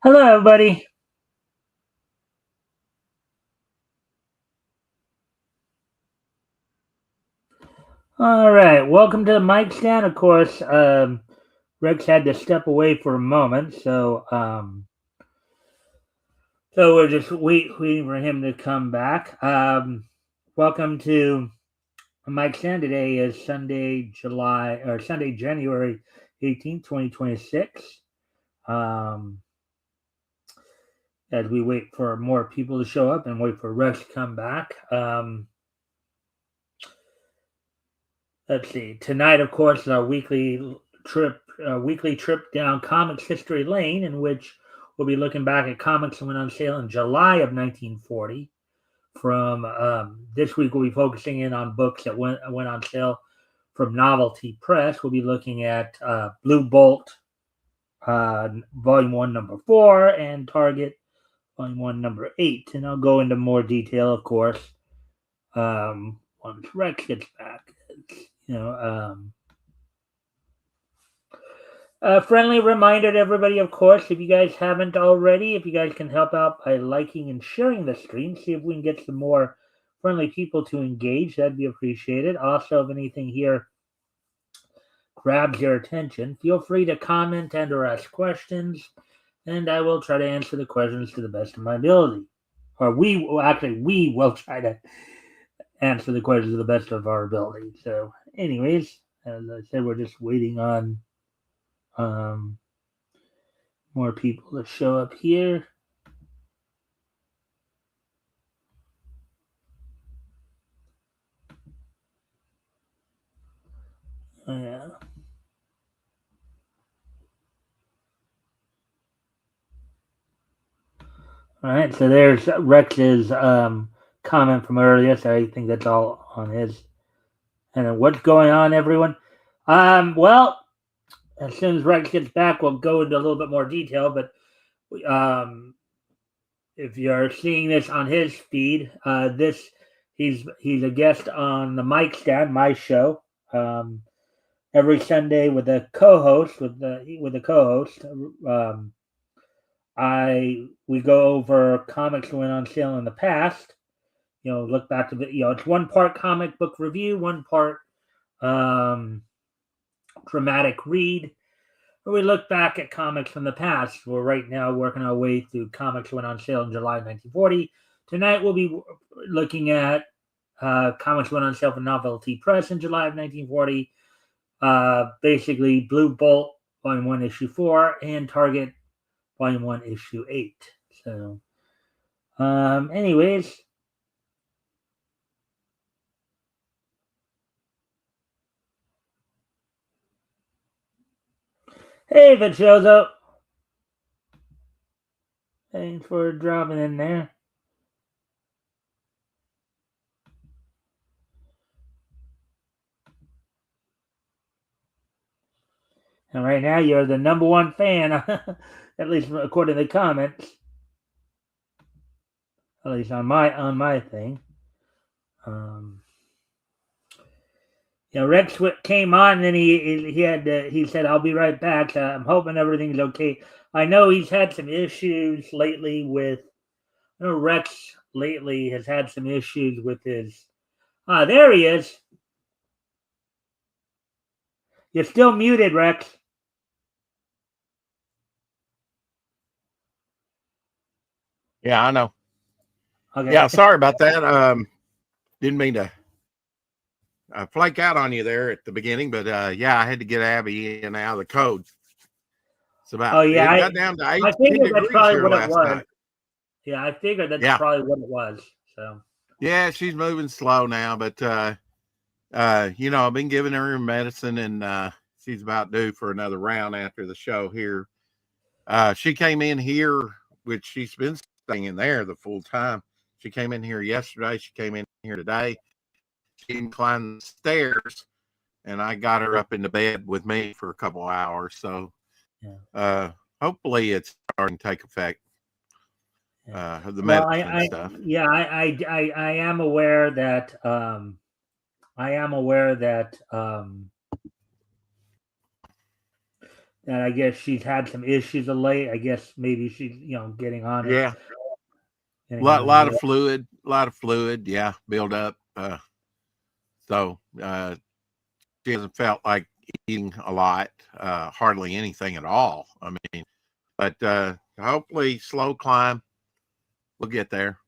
Hello, everybody. All right, welcome to the mic stand. Of course, Rex had to step away for a moment, so we're just waiting for him to come back. Welcome to the mic stand. Today is Sunday, January 18th, 2026. Um, as we wait for more people to show up and wait for Rex to come back. Let's see. Tonight, of course, is our weekly trip down Comics History Lane, in which we'll be looking back at comics that went on sale in July of 1940. From this week, we'll be focusing in on books that went on sale from Novelty Press. We'll be looking at Blue Bolt, Volume 1, Number 4, and Target, Volume 1, Number 8. And I'll go into more detail, of course, once Rex gets back. A friendly reminder to everybody, of course, if you guys haven't already, if you guys can help out by liking and sharing the stream, see if we can get some more friendly people to engage, that'd be appreciated. Also, if anything here grabs your attention, feel free to comment and or ask questions, and I will try to answer the questions to the best of my ability. Or we will try to answer the questions to the best of our ability. So, anyways, as I said, we're just waiting on more people to show up here. Yeah. All right. So there's Rex's comment from earlier. So I think that's all on his. And then what's going on, everyone? Well, as soon as Rex gets back, we'll go into a little bit more detail. But if you're seeing this on his feed, he's a guest on the Mic Stand, my show. Every Sunday with a co-host we go over comics that went on sale in the past. Look back to it's one part comic book review, one part dramatic read. We look back at comics from the past. We're right now working our way through comics that went on sale in July 1940. Tonight we'll be looking at comics that went on sale from Novelty Press in July of 1940. Basically, Blue Bolt, Volume 1, Issue 4, and Target, Volume 1, Issue 8. So, anyways. Hey, Vichozo. Thanks for dropping in there. And right now, you're the number one fan, at least according to the comments. At least on my thing. Rex came on, and then he said, "I'll be right back. I'm hoping everything's okay." I know he's had some issues lately with. I know Rex lately has had some issues with his. There he is. You're still muted, Rex. Yeah, I know. Okay. Yeah, sorry about that. Didn't mean to flake out on you there at the beginning, but yeah, I had to get Abby in and out of the code. It's about it got down to 18 degrees here last night. Yeah, I figured that's probably what it was. So yeah, she's moving slow now, but I've been giving her medicine, and she's about due for another round after the show here. She came in here, which she's been staying in there the full time. She came in here yesterday. She came in here today. She climbed the stairs, and I got her up into bed with me for a couple of hours. So hopefully it's starting to take effect. The medicine stuff. Yeah, I am aware that and I guess she's had some issues of late. I guess maybe she's getting on it. Yeah, Getting on lot it. of fluid. Yeah, build up. So she hasn't felt like eating a lot, hardly anything at all. I mean, but hopefully, slow climb. We'll get there.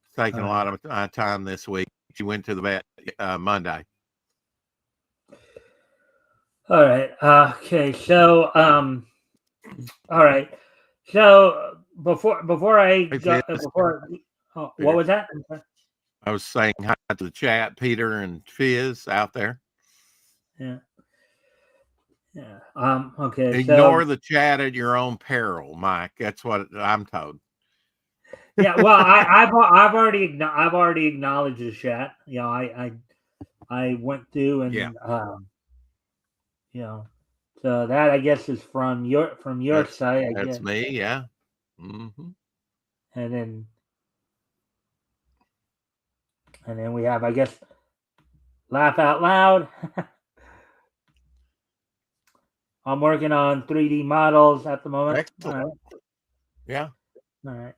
It's taking a lot of time this week. She went to the vet Monday. All right. Okay. So, all right. So before I Hey, go, Fitz. what was that? I was saying hi to the chat, Peter and Fizz out there. Yeah. Yeah. Okay. Ignore So the chat at your own peril, Mike. That's what I'm told. yeah. Well, I've already acknowledged the chat. I went through and Yeah. So that I guess is from your side. I That's guess. me. Yeah. Mm-hmm. And then we have, I guess, Laugh Out Loud. I'm working on 3D models at the moment. Excellent. All right. Yeah. All right.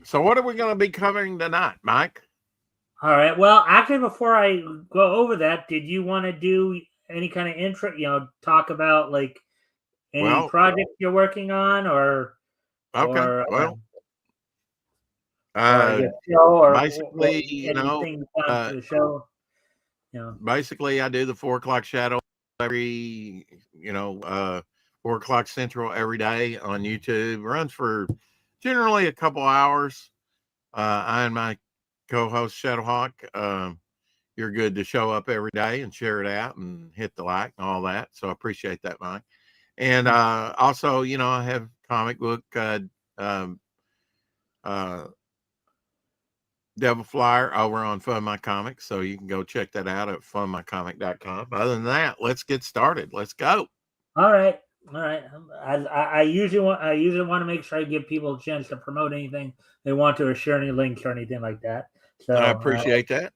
So what are we going to be covering tonight, Mike? All right. Well, actually, before I go over that, did you want to do any kind of intro? Talk about like any project you're working on, or okay. basically, anything to the show. Basically, I do the 4 o'clock shadow every 4 o'clock Central every day on YouTube. Runs for generally a couple hours. I and my co-host Shadowhawk, you're good to show up every day and share it out and hit the like and all that. So I appreciate that, Mike. And also, I have comic book Devil Flyer over on Fund My Comics, so you can go check that out at fundmycomic.com. Other than that, let's get started. Let's go. All right. I usually want to make sure I give people a chance to promote anything they want to, or share any links or anything like that. So I appreciate that.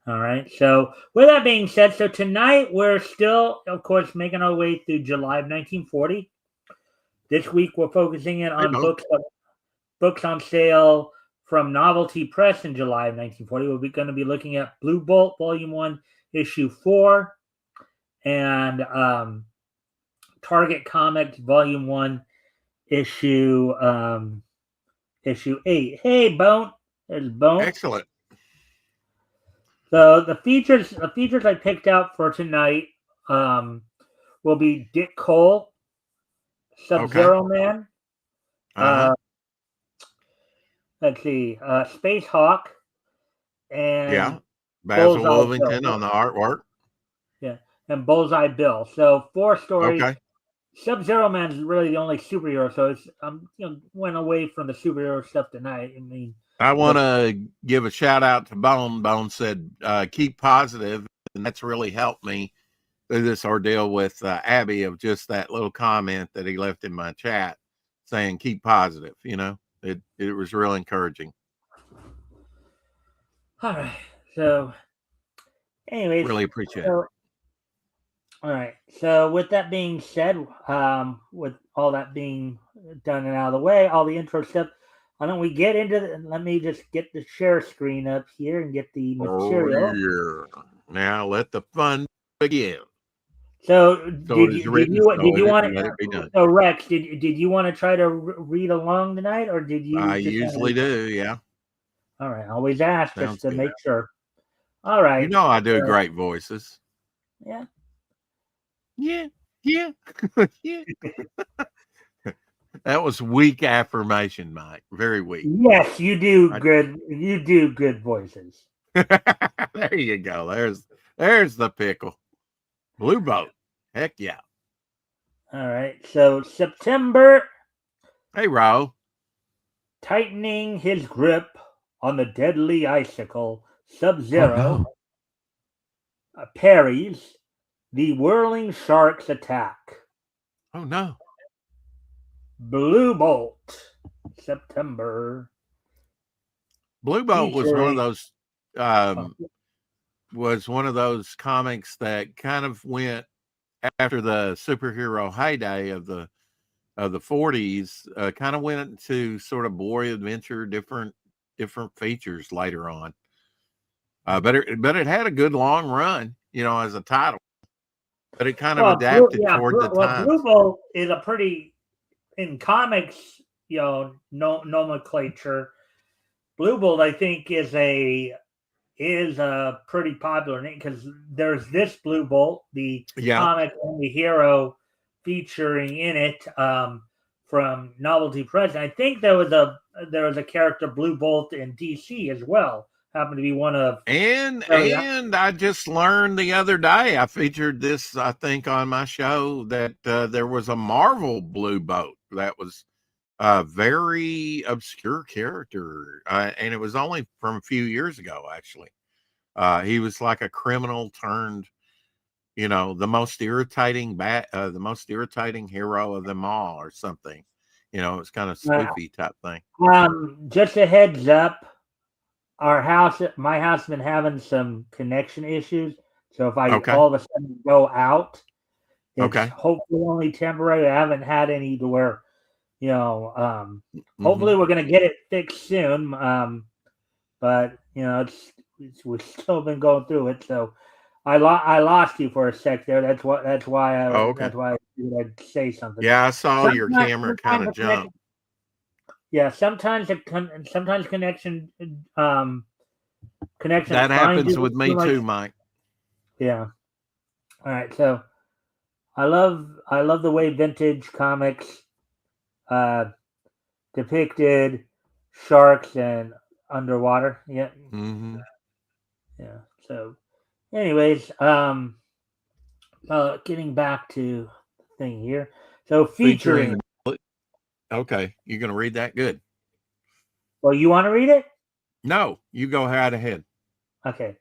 All right. So with that being said, so tonight we're still, of course, making our way through July of 1940. This week we're focusing in on books on sale from Novelty Press in July of 1940. We're going to be looking at Blue Bolt, Volume 1, Issue 4, and Target Comics, Volume 1, Issue 8. Hey, Bone. There's Bone. Excellent. So the features I picked out for tonight will be Dick Cole, Sub-Zero Man. Let's see, Space Hawk, and Basil Wolvington on the artwork. Yeah, and Bullseye Bill. So 4 stories. Okay. Sub-Zero Man is really the only superhero, so it's went away from the superhero stuff tonight. I mean, I want to give a shout out to Bone. Bone said, keep positive, and that's really helped me through this ordeal with Abby, of just that little comment that he left in my chat saying, keep positive. It was real encouraging. All right. So anyways, really appreciate it. All right. So with that being said, with all that being done and out of the way, all the intro stuff, why don't we get into it? Let me just get the share screen up here and get the material. Yeah. Now let the fun begin. So did you want to? So Rex, did you want to try to read along tonight, or did you? I usually do. Yeah. All right. Always ask just to make sure. All right. I do great voices. Yeah. Yeah. Yeah. Yeah. That was weak affirmation, Mike. Very weak. Yes, you do good. You do good voices. There you go. There's the pickle. Blue Bolt. Heck yeah. All right. So September. Hey, Ro. Tightening his grip on the deadly icicle, Sub-Zero parries the whirling shark's attack. Oh no. Blue Bolt, September. Blue Bolt was one of those comics that kind of went after the superhero heyday of the 40s, kind of went into sort of boy adventure, different features later on. But it had a good long run, as a title. But it kind of adapted toward the times. Blue Bolt is a pretty, in comics, nomenclature. Blue Bolt, I think, is a pretty popular name because there's this Blue Bolt, the comic and the hero featuring in it from Novelty Press. I think there was a character Blue Bolt in DC as well. Happened to be one of and I just learned the other day, I featured this, I think, on my show, that there was a Marvel Blue Bolt that was a very obscure character, and it was only from a few years ago, actually. He was like a criminal turned, the most irritating hero of them all, or something. It's kind of spoofy type thing. Just a heads up, my house has been having some connection issues. So if I all of a sudden go out, it's hopefully only temporary. I haven't had any to where, hopefully we're going to get it fixed soon. But we've still been going through it. So I lost you for a sec there. That's why I'd say something. Yeah, I saw your camera kind of jump. Yeah, sometimes connection that happens with me too, Mike. Yeah. All right, so I love the way vintage comics depicted sharks and underwater. Yeah. Mm-hmm. Yeah. So, anyways, getting back to the thing here. So featuring. Okay, you're gonna read that? Good. Well, you want to read it? No, you go right ahead. Okay.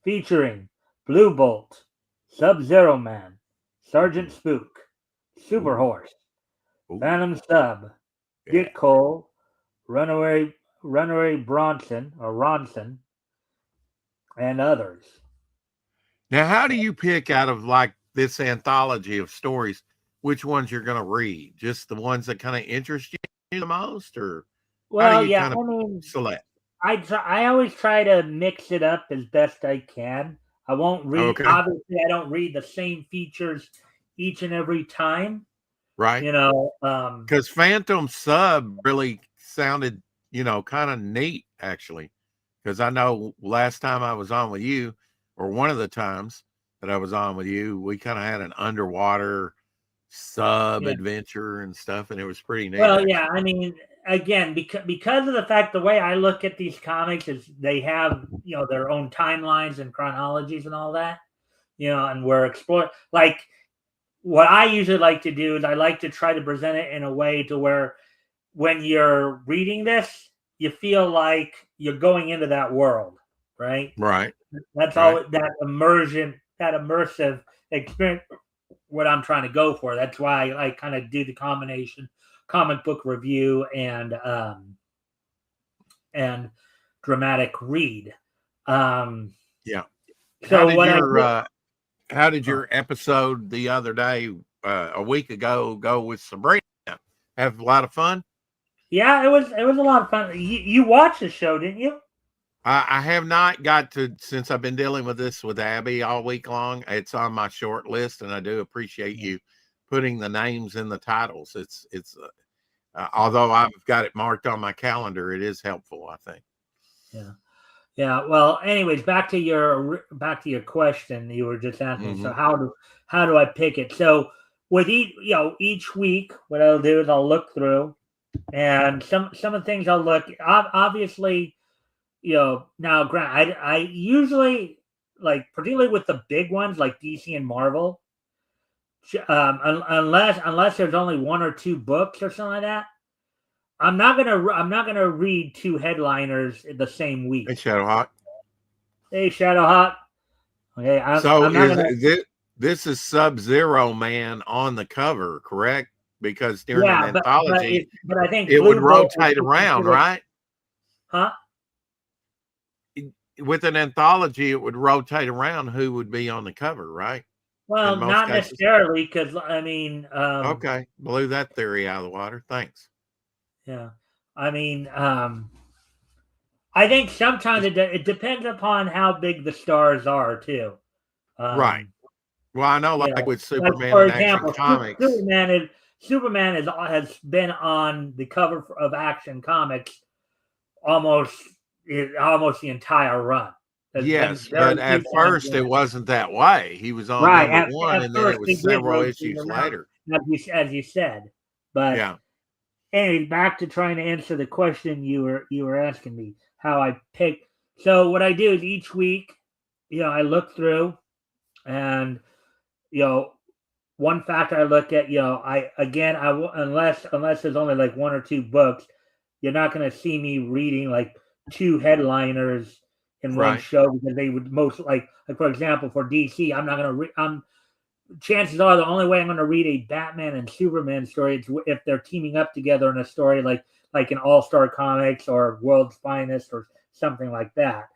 Featuring Blue Bolt, Sub-Zero Man, Sergeant Spook, Super Horse, Phantom Sub, Dick Cole, Runaway Ronson, and others. Now, how do you pick out of like this anthology of stories which ones you're going to read? Just the ones that kind of interest you the most, or how do you kind of select? I always try to mix it up as best I can. I won't read. Obviously, I don't read the same features each and every time. Right. Because Phantom Sub really sounded, kind of neat, actually. Because I know last time I was on with you, or one of the times that I was on with you, we kind of had an underwater sub adventure and stuff, and it was pretty neat. Well, actually. Yeah, I mean, again, because of the fact, the way I look at these comics is they have, their own timelines and chronologies and all that, and we're exploring. Like, what I usually like to do is I like to try to present it in a way to where when you're reading this, you feel like you're going into that world, right? Right. That's all that immersive experience, what I'm trying to go for. That's why I kind of do the combination comic book review and dramatic read. Yeah. So how did your episode the other day, a week ago, go with Sabrina? Have a lot of fun? Yeah, it was a lot of fun. You watched the show, didn't you? I have not got to, since I've been dealing with this with Abby all week long. It's on my short list, and I do appreciate you putting the names in the titles. It's although I've got it marked on my calendar, it is helpful, I think. Yeah. Well, anyways, back to your question you were just asking. Mm-hmm. So how do I pick it? So with each week, what I'll do is I'll look through, and some of the things I'll look. Obviously, now, Grant, I usually, like, particularly with the big ones like DC and Marvel, unless there's only one or two books or something like that, I'm not gonna read two headliners in the same week. Hey, Shadowhawk. Okay, this is Sub-Zero Man on the cover, correct? Because during an anthology, but I think it would rotate around, right? Huh? With an anthology, it would rotate around who would be on the cover, right? Well, in most not cases? necessarily, because I mean, Okay, blew that theory out of the water. Thanks. yeah, I mean, I think sometimes Just it depends upon how big the stars are too. right. Um, Well, I know, you like know, with like Superman for and Action example, Comics. Superman has been on the cover of Action Comics almost almost the entire run. There's been Yes, but very few at times first when it wasn't that way. He was on right number one, at and then it first was they did several rotate issues around later. as you said, but Yeah. anyway, back to trying to answer the question you were asking me how I pick. So what I do is each week, I look through and you know one factor I look at, I again unless there's only like one or two books, you're not going to see me reading like two headliners in one Right. show because they would most like for example for DC, I'm not going to read. Chances are the only way I'm going to read a Batman and Superman story is if they're teaming up together in a story like an All Star Comics or World's Finest or something like that.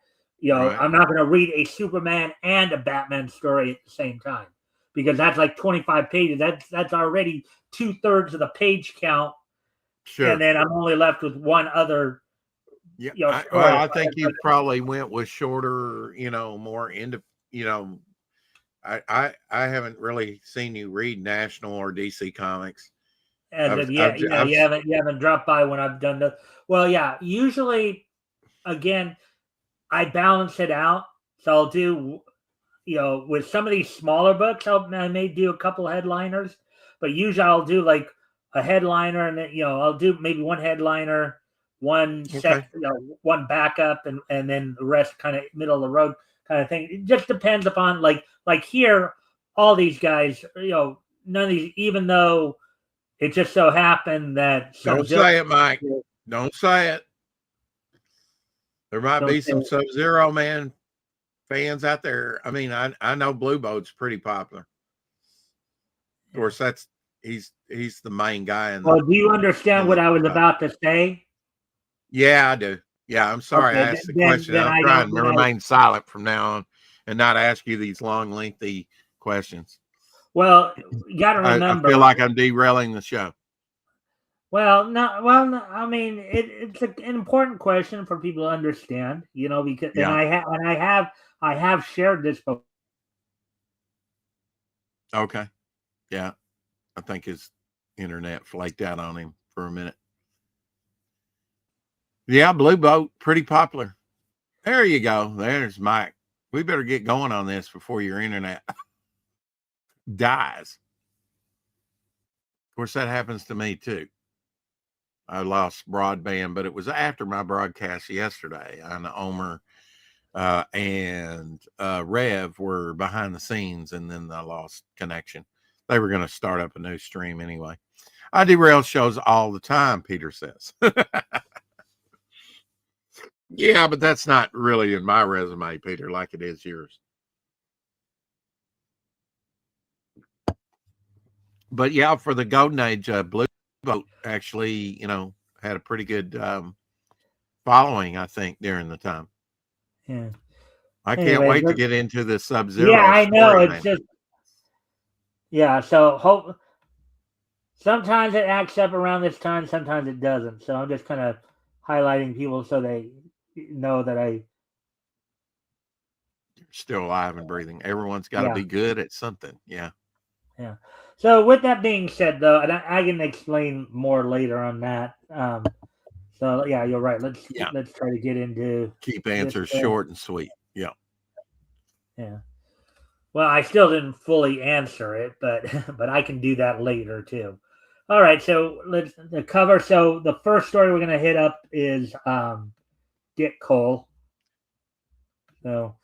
Right. I'm not going to read a Superman and a Batman story at the same time because that's like 25 pages. That's already 2/3 of the page count, and Sure. then I'm only left with one other Yeah. story. I think you probably went with shorter, more into, you know, I haven't really seen you read National or DC Comics. As I've, of I've, yet, I've, you haven't dropped by when I've done the. Well, yeah, usually again I balance it out. So I'll do, with some of these smaller books, I may do a couple headliners, but usually I'll do like a headliner and then, I'll do maybe one headliner, okay. one backup, and then the rest kind of middle of the road kind of thing. It just depends upon like here, all these guys, none of these, even though it just so happened that Don't Sub-Zero, say it, Mike. Don't say it. There might don't be say, some Sub-Zero Man fans out there. I mean, I know Blue Boat's pretty popular. Of course, he's the main guy in well, do you understand what I was the about to say? yeah, I do. Yeah, I'm sorry Okay, I asked the question. then I'll I try don't. and remain silent from now on and not ask you these long, lengthy questions. Well, you got to I remember. feel like I'm derailing the show. Well, no. Well, no, I mean, it's an important question for people to understand. Because Yeah. I have shared this before. Okay. Yeah. I think his internet flaked out on him for a minute. Yeah, Blue Boat, pretty popular. There you go. There's Mike. We better get going on this before your internet dies. Of course, that happens to me too. I lost broadband, but it was after my broadcast yesterday. And Omer and Rev were behind the scenes, and then I lost connection. They were going to start up a new stream anyway. I derail shows all the time, Peter says. Yeah, but that's not really in my resume, Peter, like it is yours. But yeah, for the Golden Age, Blue Boat actually, had a pretty good following, I think, during the time. Yeah. I can't Anyway, wait to get into the yeah, Sub-Zero I know. story, It's man. just So sometimes it acts up around this time, sometimes it doesn't. So I'm just kind of highlighting people so they know that You're still alive and breathing. Everyone's got to be good at something. Yeah. Yeah. So with that being said, though, and I can explain more later on that. So yeah, you're right. Let's try to get into keep answers short and sweet. Yeah. Yeah. Well, I still didn't fully answer it, but I can do that later too. All right, so let's the cover. So the first story we're gonna hit up is Dick Cole. So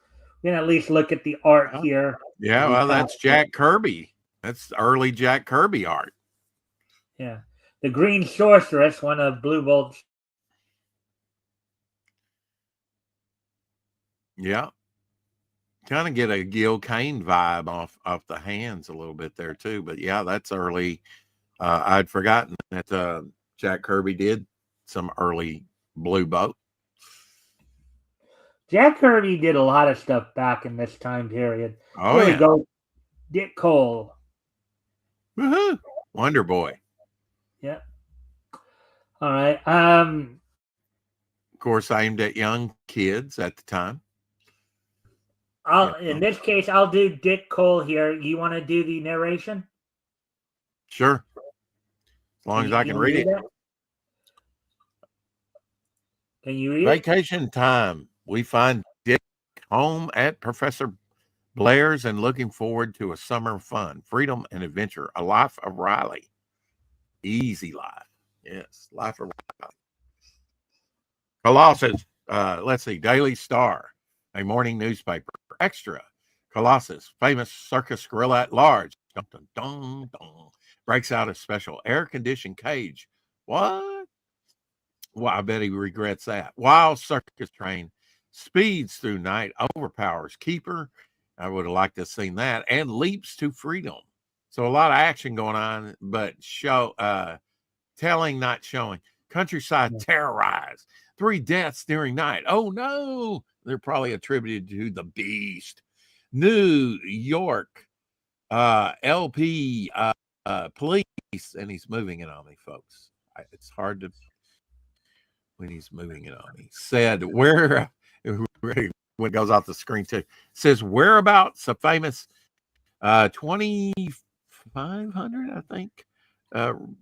we're gonna at least look at the art here. Yeah, well, that's Jack Kirby. That's early Jack Kirby art. Yeah. The Green Sorceress, one of Blue Bolt's. Yeah. Kind of get a Gil Kane vibe off the hands a little bit there too. But yeah, that's early. I'd forgotten that Jack Kirby did some early Blue Boat. Jack Kirby did a lot of stuff back in this time period. Oh, yeah. Dick Cole. Woohoo! Wonder Boy. Yeah. All right. Of course, aimed at young kids at the time. In this case, I'll do Dick Cole here. You want to do the narration? Sure. As long as I can read it. That? Can you read Vacation time. We find Dick home at Professor Blair's and looking forward to a summer of fun, freedom, and adventure. A life of Riley. Easy life. Yes, life of Riley. Colossus. Let's see. Daily Star, a morning newspaper. Extra. Colossus, famous circus gorilla at large. Dun, dun, dun, dun, breaks out a special air-conditioned cage. What? Well, I bet he regrets that. Wild circus train speeds through night, overpowers keeper. I would have liked to have seen that. And leaps to freedom. So a lot of action going on, but telling, not showing. Countryside terrorized. 3 deaths during night. Oh no, they're probably attributed to the beast. New York LP police, and he's moving it on me, folks. It's hard to when he's moving it on me. Said where when it goes off the screen too. Says whereabouts a famous 2,500, I think,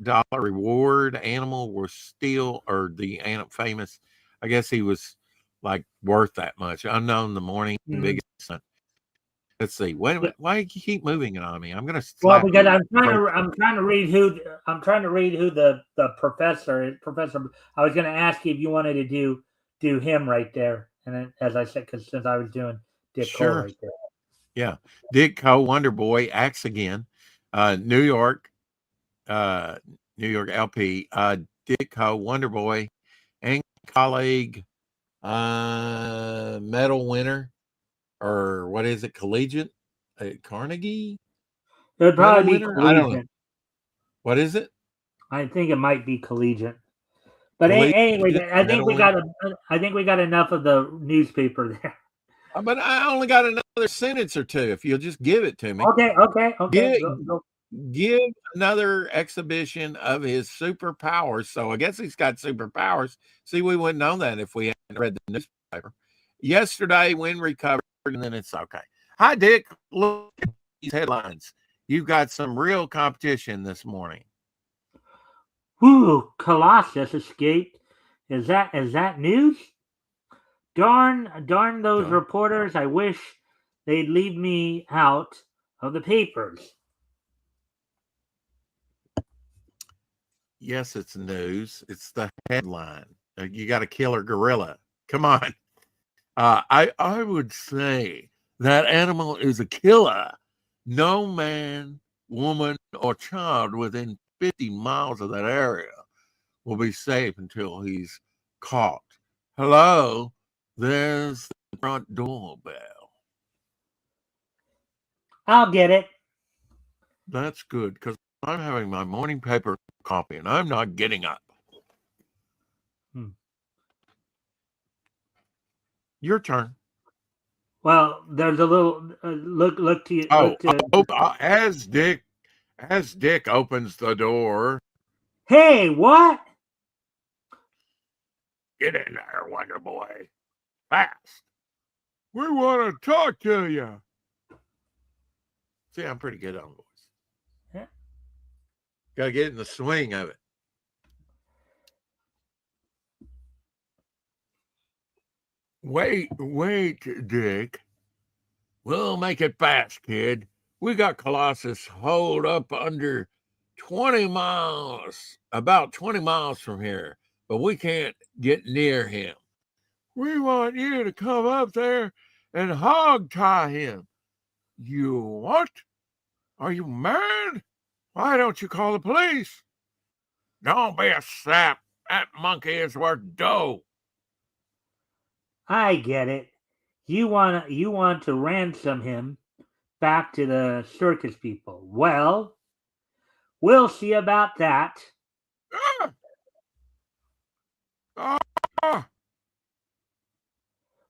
dollar reward animal was still, or the famous, I guess he was like worth that much. Unknown the morning, biggest son. Let's see. Why do you keep moving it on me? I'm gonna because I'm trying to read who the professor is. Professor, I was gonna ask you if you wanted to do him right there. And then, as I said, because since I was doing Dick Cole right there. Yeah. Dick Cole, Wonder Boy, acts again. New York LP, Dick Cole, Wonder Boy, and colleague, medal winner, or what is it, collegiate at Carnegie? It would probably be collegiate. I don't know. What is it? I think it might be collegiate. But anyway, I think we got enough of the newspaper there. But I only got another sentence or two. If you'll just give it to me. Okay. Give another exhibition of his superpowers. So I guess he's got superpowers. See, we wouldn't know that if we hadn't read the newspaper. Yesterday, when recovered, and then it's okay. Hi, Dick. Look at these headlines. You've got some real competition this morning. Whew, Colossus escaped. Is that news? Darn those reporters. I wish they'd leave me out of the papers. Yes, it's news. It's the headline. You got a killer gorilla. Come on. I would say that animal is a killer. No man, woman, or child within 50 miles of that area will be safe until he's caught. Hello, there's the front doorbell. I'll get it. That's good, because I'm having my morning paper coffee and I'm not getting up. Your turn. Well, there's a little look to you. As Dick opens the door. Hey, what? Get in there, Wonder Boy. Fast. We want to talk to you. See, I'm pretty good on voice. Yeah. Got to get in the swing of it. Wait, Dick. We'll make it fast, kid. We got Colossus holed up under 20 miles, about 20 miles from here, but we can't get near him. We want you to come up there and hog tie him. You what? Are you mad? Why don't you call the police? Don't be a sap. That monkey is worth dough. I get it. You want to ransom him back to the circus people. Well, we'll see about that.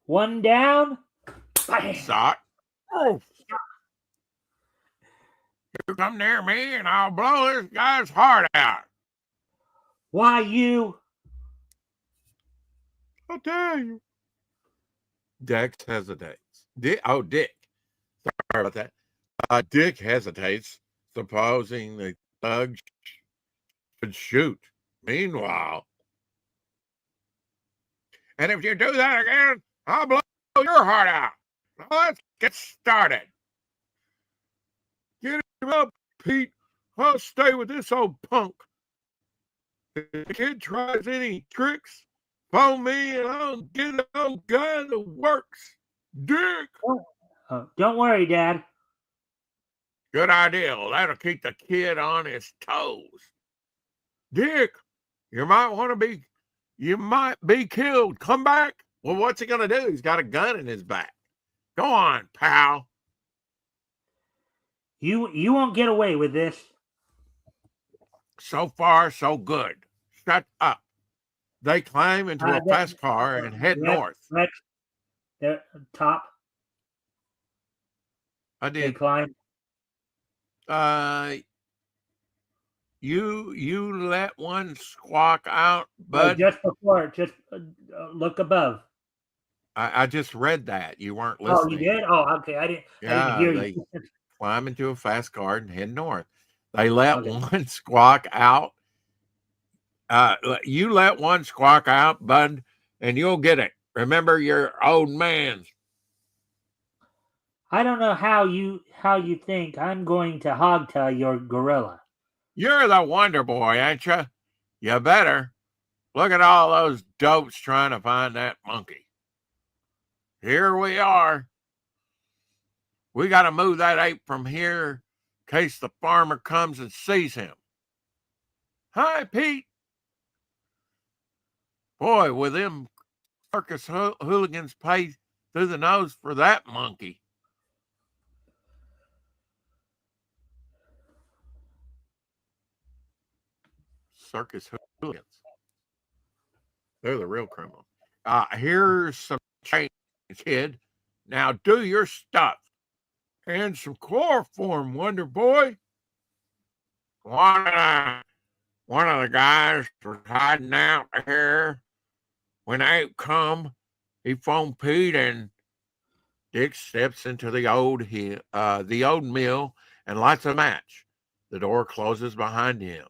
One down. Sock. Oh. come near me and I'll blow this guy's heart out. Why you? I'll tell you. Dex hesitates. Dick. Sorry about that. Dick hesitates, supposing the thug should shoot. Meanwhile, and if you do that again, I'll blow your heart out. Now let's get started. Get him up, Pete. I'll stay with this old punk. If the kid tries any tricks, phone me and I'll get an old guy that works. Dick. Don't worry, Dad. Good idea. That'll keep the kid on his toes. Dick, you might be killed. Come back. Well, what's he going to do? He's got a gun in his back. Go on, pal. You won't get away with this. So far, so good. Shut up. They climb into a fast car and head north. There, top. I They did. climb. You let one squawk out, bud. Just before, just look above. I just read that. You weren't listening. Oh, you did? Oh, okay. I didn't hear you. Climb into a fast car and head north. They let one squawk out. You let one squawk out, bud, and you'll get it. Remember your old man. I don't know how you think I'm going to hogtie your gorilla. You're the Wonder Boy, ain't you? You better. Look at all those dopes trying to find that monkey. Here we are. We got to move that ape from here in case the farmer comes and sees him. Hi, Pete. Boy, with them circus hooligans pay through the nose for that monkey. Circus hooligans. They're the real criminals. Here's some change, kid. Now do your stuff. And some chloroform, Wonder Boy. One of the guys was hiding out here. When Ape come, he phoned Pete, and Dick steps into the old mill and lights a match. The door closes behind him.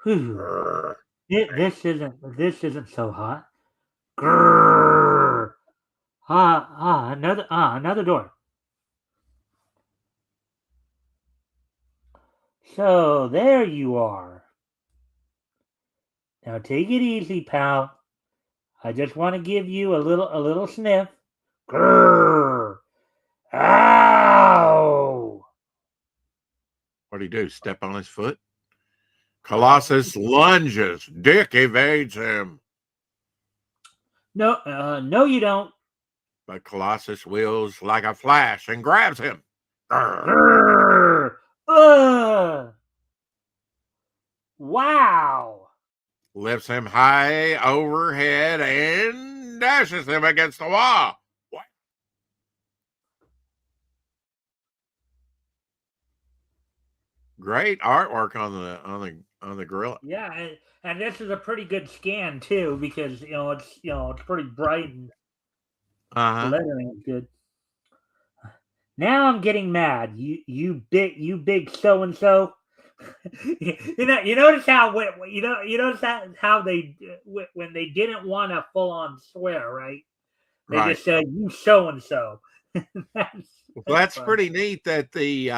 Whew. This isn't so hot. Grrr. Another door. So there you are. Now take it easy, pal. I just want to give you a little sniff. Grrr. Ow! What'd he do? Step on his foot? Colossus lunges. Dick evades him. No, you don't. But Colossus wheels like a flash and grabs him. Wow. Lifts him high overhead and dashes him against the wall. What? Great artwork on the gorilla. Yeah, and this is a pretty good scan too, because it's pretty bright and the lettering is good. Now I'm getting mad. You big so and so. You notice how they when they didn't want to full on swear, right? They just said you so and so. That's pretty neat. That the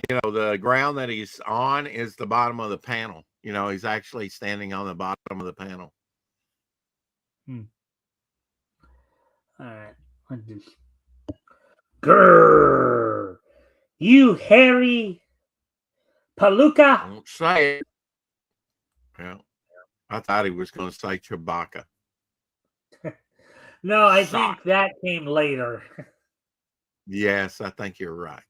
the ground that he's on is the bottom of the panel. He's actually standing on the bottom of the panel. All right, let's just. Grrr! You hairy palooka! Don't say it. Well, I thought he was going to say Chewbacca. No, I think that came later. Yes, I think you're right.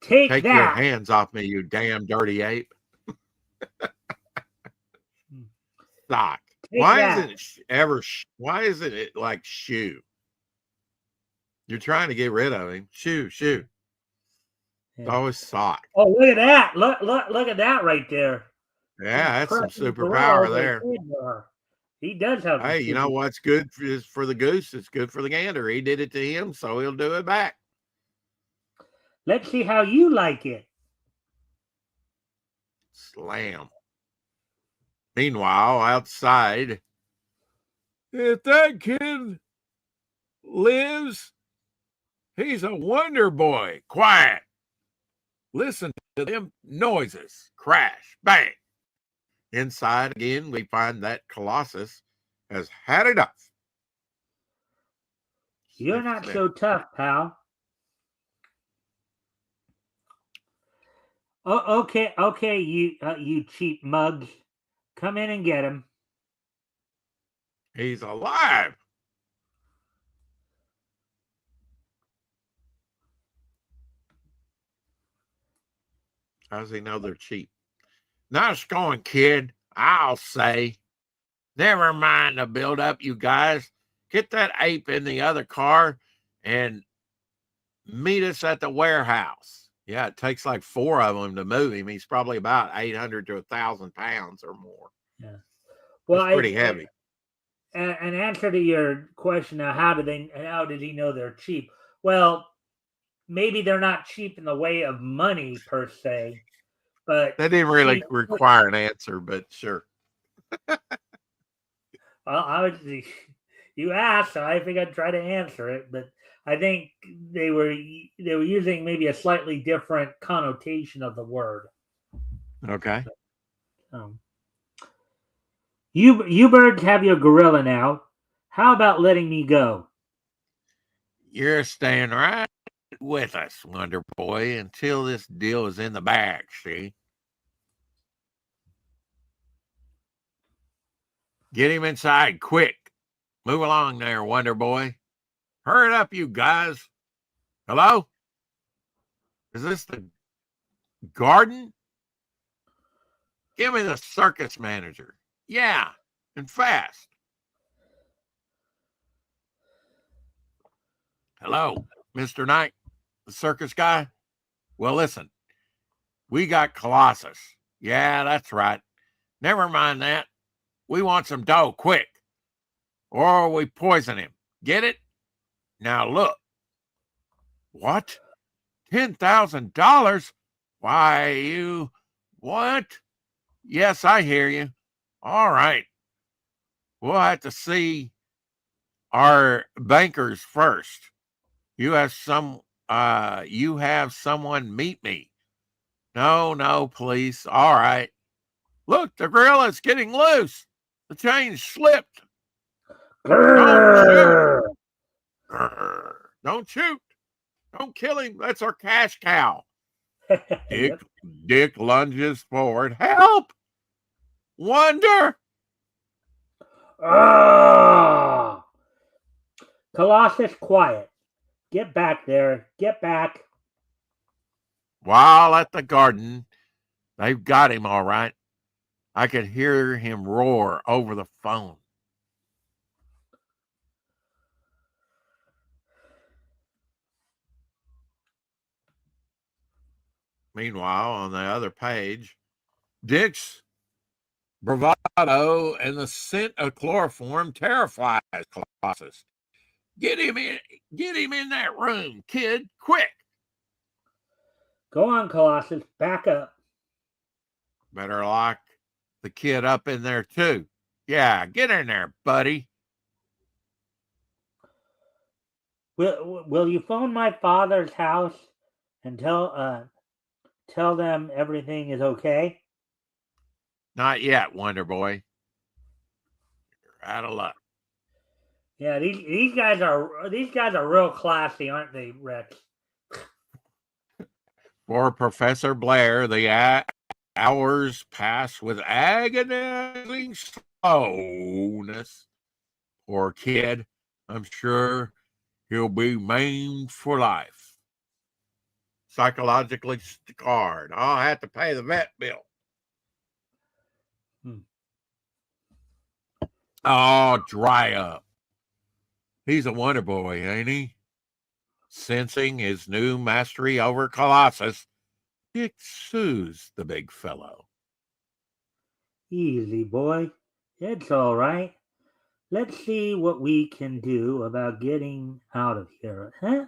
Take your hands off me, you damn dirty ape. Sock. Why isn't it like shoe? You're trying to get rid of him. Shoo. It's Yeah. always sock. Oh, look at that! Look at that right there. Yeah, that's some Crusty gorilla superpower over a there. kid bar. He does have Hey, the you know super. what's good for the goose? It's good for the gander. He did it to him, so he'll do it back. Let's see how you like it. Slam. Meanwhile, outside, if that kid lives, he's a wonder boy. Quiet. Listen to them noises. Crash. Bang. Inside again, we find that Colossus has had enough. You're Sniff, not sniff. so tough, pal. Oh, okay, you cheap mugs. Come in and get him. He's alive. How does he know they're cheap? Nice going, kid. I'll say. Never mind the build up, you guys. Get that ape in the other car and meet us at the warehouse. Yeah, it takes like 4 of them to move him. He's probably about 800 to 1,000 pounds or more. Yeah. Well, It's pretty heavy. An answer to your question now, how did he know they're cheap? Well, maybe they're not cheap in the way of money per se, but That didn't really require an answer, but sure. Well, you asked, so I think I'd try to answer it, but I think they were using maybe a slightly different connotation of the word. Okay. You birds have your gorilla now. How about letting me go? You're staying right with us, Wonder Boy, until this deal is in the bag, see? Get him inside, quick. Move along there, Wonder Boy. Hurry it up, you guys. Hello? Is this the garden? Give me the circus manager. Yeah, and fast. Hello, Mr. Knight, the circus guy? Well, listen, we got Colossus. Yeah, that's right. Never mind that. We want some dough, quick, or we poison him. Get it? Now look. What? $10,000? Why, you... What? Yes, I hear you. All right. We'll have to see our bankers first. You have someone meet me. No, police. All right. Look, the gorilla's getting loose. The chain slipped. Don't shoot. Don't shoot. Don't kill him. That's our cash cow. Dick lunges forward. Help! Wonder! Colossus, quiet. Get back there. Get back. While at the garden, they've got him all right. I could hear him roar over the phone. Meanwhile, on the other page, Dick's bravado and the scent of chloroform terrifies Colossus. Get him in that room, kid, quick. Go on, Colossus. Back up. Better lock the kid up in there too. Yeah, get in there, buddy. Will you phone my father's house and tell them everything is okay? Not yet, Wonder Boy. You're out of luck. Yeah, these guys are real classy, aren't they, Rex? For Professor Blair, the hours pass with agonizing slowness. Poor kid. I'm sure he'll be maimed for life. Psychologically scarred. I'll have to pay the vet bill. Oh, dry up. He's a wonder boy, ain't he? Sensing his new mastery over Colossus, Dick soothes the big fellow. Easy, boy. It's all right. Let's see what we can do about getting out of here, huh?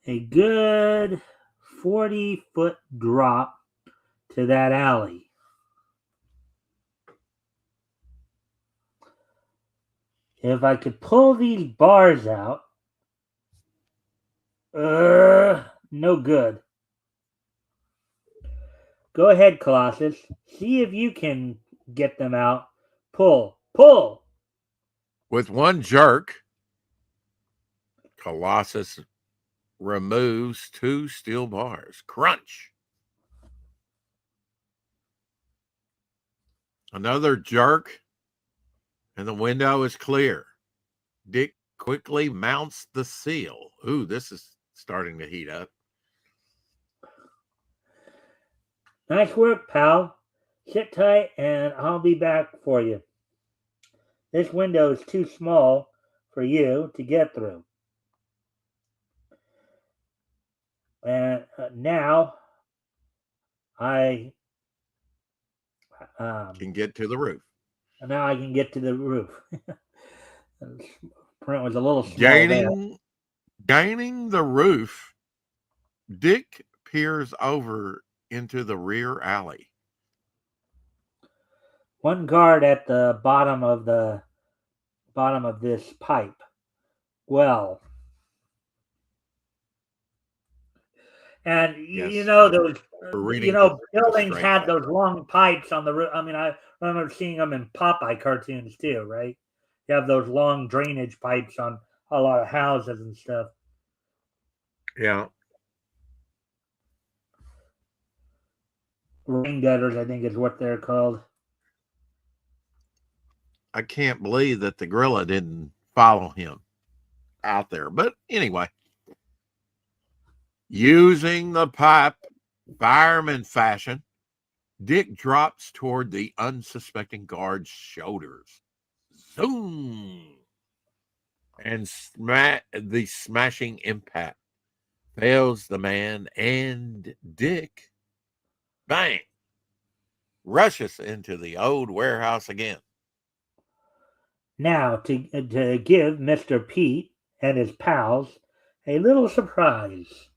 A good 40-foot drop to that alley. If I could pull these bars out, no good. Go ahead, Colossus. See if you can get them out. Pull, pull. With one jerk, Colossus removes 2 steel bars. Crunch. Another jerk, and the window is clear. Dick quickly mounts the seal. Ooh, this is starting to heat up. Nice work, pal. Sit tight and I'll be back for you. This window is too small for you to get through. And now I can get to the roof. Now I can get to the roof. Print was a little small. Gaining the roof, Dick peers over into the rear alley. One guard at the bottom of this pipe. Well, and yes. those buildings had those long pipes on the roof. I mean, I remember seeing them in Popeye cartoons too, right? You have those long drainage pipes on a lot of houses and stuff. Yeah. Rain gutters, I think is what they're called. I can't believe that the gorilla didn't follow him out there. But anyway, using the pipe fireman fashion, Dick drops toward the unsuspecting guard's shoulders. Zoom! And the smashing impact fails the man, and Dick, bang, rushes into the old warehouse again. Now, to give Mr. Pete and his pals a little surprise.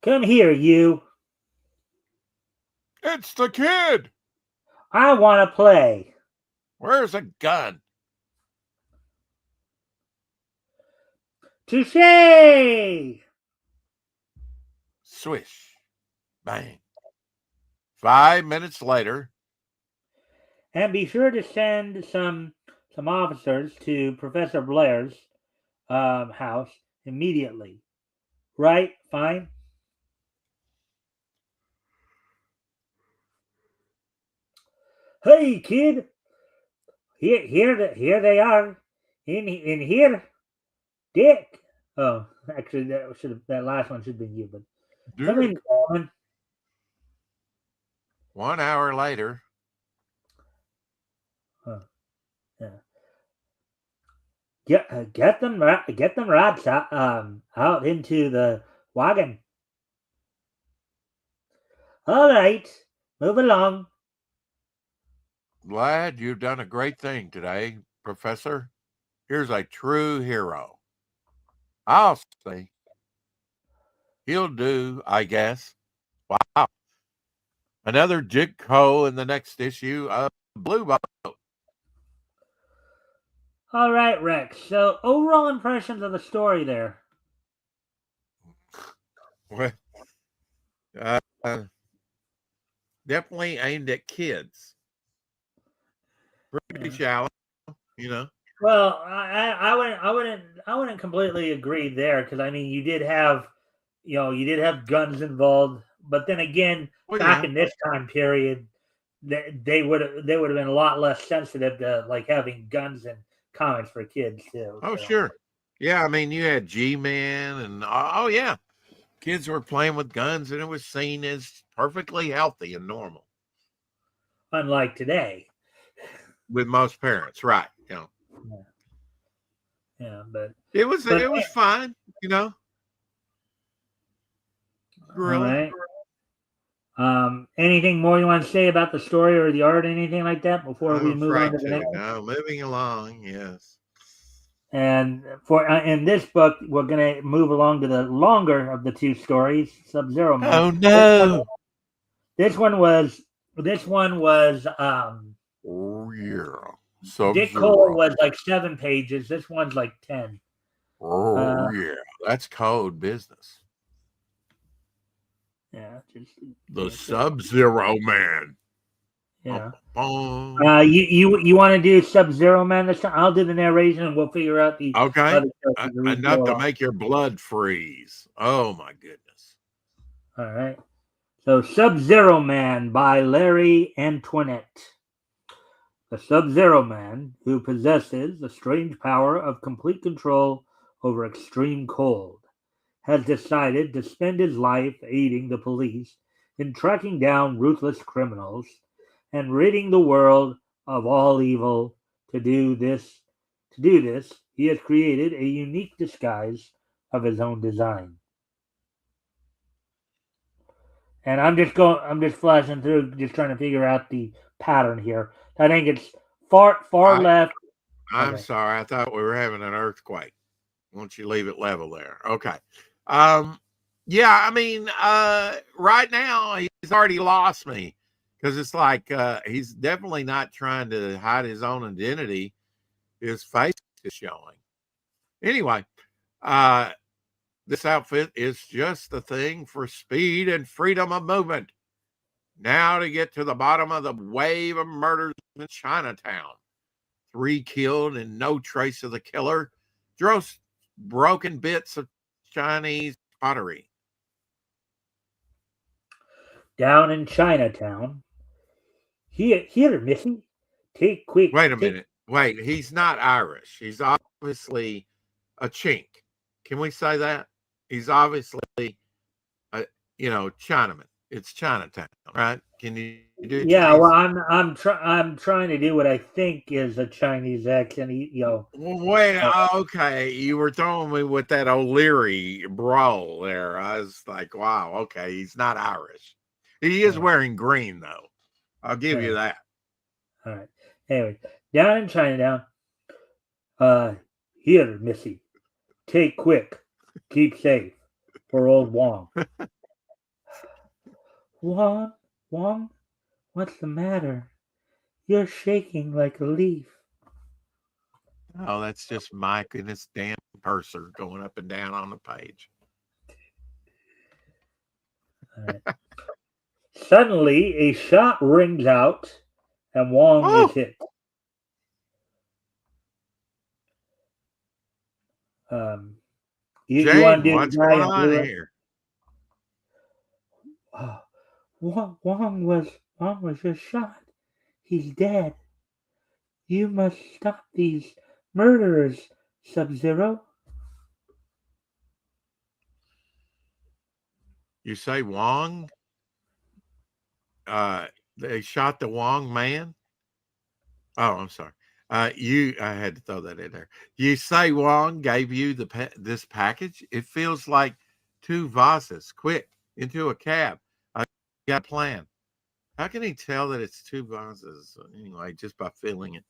Come here, you. It's the kid. I want to play. Where's a gun? Touché! Swish. Bang. 5 minutes later. And be sure to send some officers to Professor Blair's house immediately. Right? Fine? Hey, kid. Here they are. In here. Dick. Oh, actually, that last one should have been you, but come in, Coleman. 1 hour later. Yeah. Get them rats out into the wagon. All right, move along. Glad you've done a great thing today, Professor. Here's a true hero. I'll say. He'll do, I guess. Wow. Another Jigco in the next issue of Blue Boat. All right, Rex. So, overall impressions of the story there. Well, definitely aimed at kids. Pretty shallow, Well, I wouldn't completely agree there, because I mean you did have guns involved, but then again, back in this time period, they would have been a lot less sensitive to like having guns and comics for kids too. Oh, sure. Yeah, I mean you had G-Man and yeah. kids were playing with guns, and it was seen as perfectly healthy and normal Unlike today. with most parents, right? Yeah, yeah, but It was fine, all Really. right. Anything more you want to say about the story or the art, anything like that, before we I'm move on afraid to the to. next one? No, moving along. Yes. And for in this book, we're going to move along to the longer of the two stories, Sub-Zero Man. Oh no. This one was Oh yeah. Dick Cole Sub-Zero. was like 7 pages. This one's like 10. Oh yeah. That's cold business. Yeah, just The Sub-Zero Man. yeah. Bum. You want to do Sub-Zero Man this time? I'll do the narration and we'll figure out the Okay. other characters as we Enough go to along. make your blood freeze. Oh my goodness. All right. So Sub-Zero Man by Larry Antoinette. The Sub-Zero Man, who possesses the strange power of complete control over extreme cold, has decided to spend his life aiding the police in tracking down ruthless criminals and ridding the world of all evil. To do this, he has created a unique disguise of his own design. And I'm just flashing through, just trying to figure out the pattern here. I think it's far left. I'm Okay. sorry. I thought we were having an earthquake. Won't you leave it level there? Okay. Yeah, I mean, right now he's already lost me because it's like he's definitely not trying to hide his own identity. His face is showing. Anyway, this outfit is just the thing for speed and freedom of movement. Now to get to the bottom of the wave of murders in Chinatown. 3 killed and no trace of the killer. Just broken bits of Chinese pottery. Down in Chinatown. Here, Missy. Take quick. Wait a minute. Wait, he's not Irish. He's obviously a chink. Can we say that? He's obviously a Chinaman. It's Chinatown, right? Can you do it? Yeah, well, I'm trying to do what I think is a Chinese accent. Wait, okay. You were throwing me with that O'Leary brawl there. I was like, wow, okay, he's not Irish. He is wearing green, though. I'll give you that. All right. Anyway, down in Chinatown. Here, Missy. Take quick. Keep safe. For old Wong. Wong, what's the matter? You're shaking like a leaf. Oh, that's just Mike and his damn cursor going up and down on the page. Suddenly, a shot rings out, and Wong is hit. You want to do what's going on here? Wong was just shot. He's dead. You must stop these murderers, Sub-Zero. You say Wong? They shot the Wong man? Oh, I'm sorry. I had to throw that in there. You say Wong gave you this package? It feels like 2 vases. Quick, into a cab. I got a plan. How can he tell that it's 2 vases? Anyway, just by feeling it.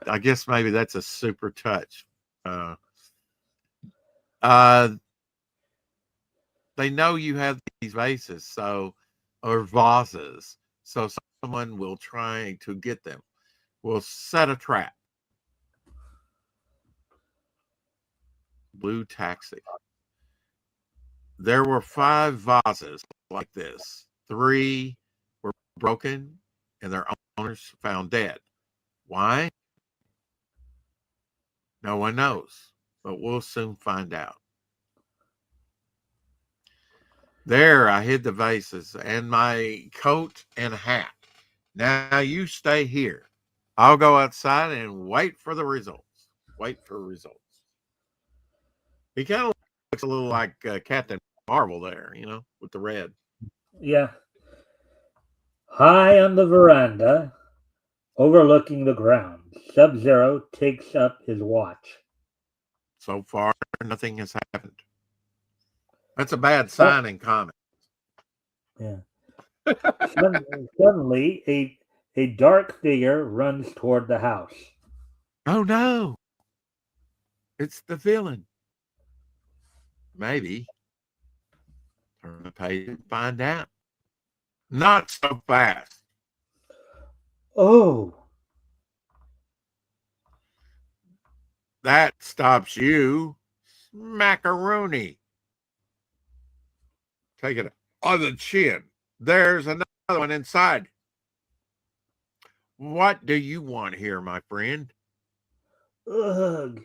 I guess maybe that's a super touch. They know you have these vases, or vases, so someone will try to get them. Will set a trap. Blue taxi. There were 5 vases like this. 3 were broken and their owners found dead. Why? No one knows, but we'll soon find out. There, I hid the vases and my coat and hat. Now you stay here. I'll go outside and wait for the results. Wait for results. He kind of looks a little like Captain marble there, with the red. Yeah. High on the veranda, overlooking the ground, Sub-Zero takes up his watch. So far, nothing has happened. That's a bad Oh, sign in comics. yeah. Suddenly, a dark figure runs toward the house. Oh no, it's the villain. Maybe. Turn the page and find out. Not so fast. Oh, That stops you. Macaroni. Take it on the chin. There's another one inside. What do you want here, my friend? ugh.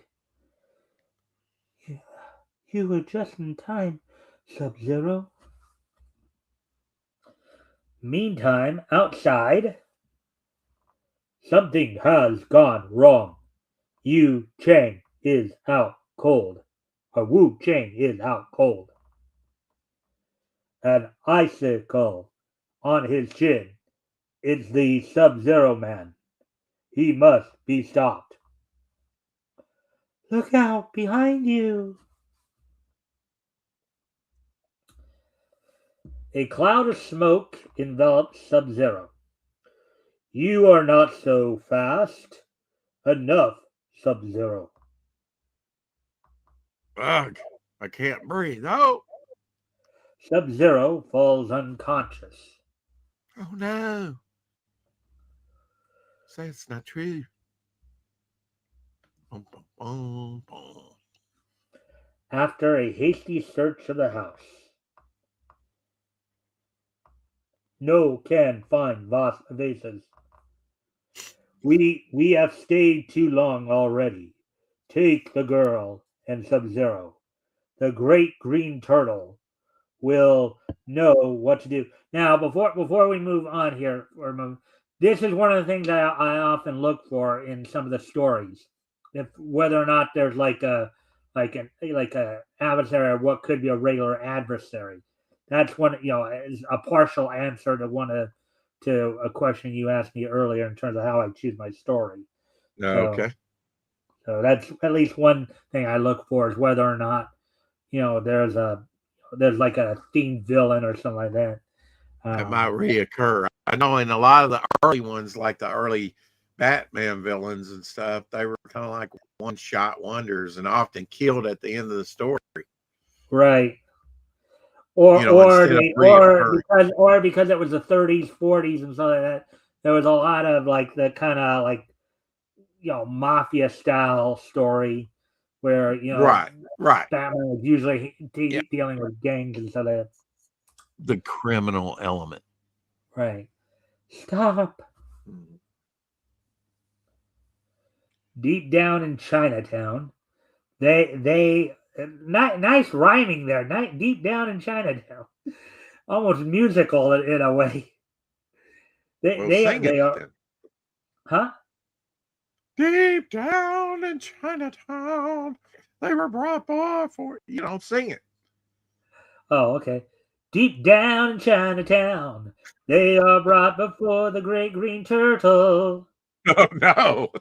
You were just in time, Sub-Zero. Meantime, outside, something has gone wrong. Yu Chang is out cold. Or Wu Chang is out cold. An icicle on his chin. It's the Sub-Zero man. He must be stopped. Look out behind you. A cloud of smoke envelops Sub-Zero. You are not so fast. Enough, Sub-Zero. Ugh, I can't breathe. Oh, Sub-Zero falls unconscious. oh no. Say it's not true. Boom, boom, boom, boom. After a hasty search of the house, no can find vases. We have stayed too long already. Take the girl and Sub-Zero. The great green turtle will know what to do. Now, before we move on here, this is one of the things I often look for in some of the stories, if whether or not there's like a adversary or what could be a regular adversary. That's one is a partial answer to a question you asked me earlier in terms of how I choose my story. Okay. So that's at least one thing I look for is whether or not there's like a themed villain or something like that. That might reoccur. I know in a lot of the early ones, like the early Batman villains and stuff, they were kind of like one-shot wonders and often killed at the end of the story. Right. Or because it was the 30s, 40s, and stuff like that, there was a lot of like the kind of like mafia style story where right. Batman was usually dealing with gangs and stuff like that. The criminal element. Right. Stop. Deep down in Chinatown, they nice rhyming there. Deep down in Chinatown, almost musical in a way. They are, huh? Deep down in Chinatown, they were brought for sing it. Oh, okay. Deep down in Chinatown, they are brought before the great green turtle. Oh no!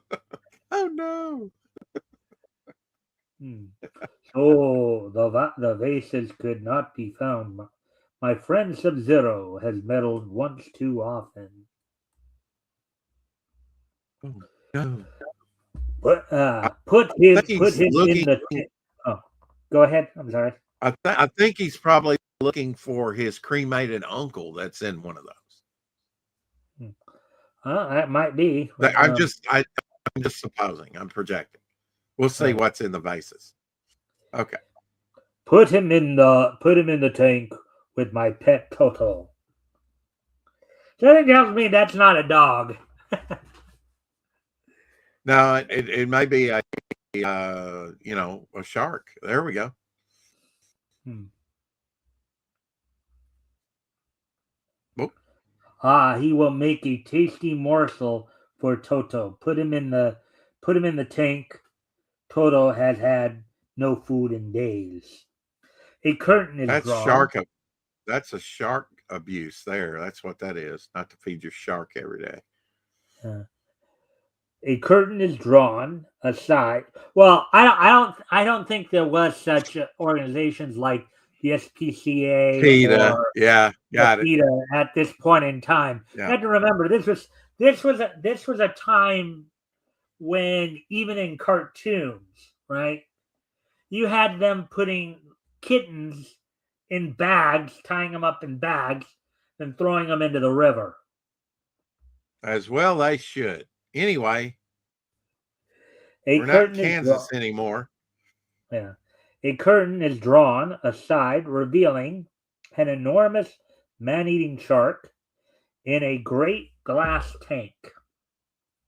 Oh no! So the vases could not be found. My friend Sub-Zero has meddled once too often. Oh no! Put him in the. Oh, go ahead. I'm sorry. I think he's probably looking for his cremated uncle that's in one of those. That might be. I'm just supposing. I'm projecting. We'll see what's in the vases. Okay. Put him in the tank with my pet Toto. That tells me that's not a dog. No, it may be a shark. There we go. He will make a tasty morsel for Toto. Put him in the tank. Toto has had no food in days. A curtain is That's drawn. That's a shark abuse there. That's what that is. Not to feed your shark every day. uh, a curtain is drawn aside. Well, I don't think there was such organizations like the SPCA PETA. or Yeah, the got it. PETA at this point in time. You Yeah. have to remember this was a time when even in cartoons, right? You had them putting kittens in bags, tying them up in bags, and throwing them into the river. As well they should. Anyway, A we're not in curtain is drawn. Kansas anymore. Yeah. A curtain is drawn aside, revealing an enormous man-eating shark in a great glass tank.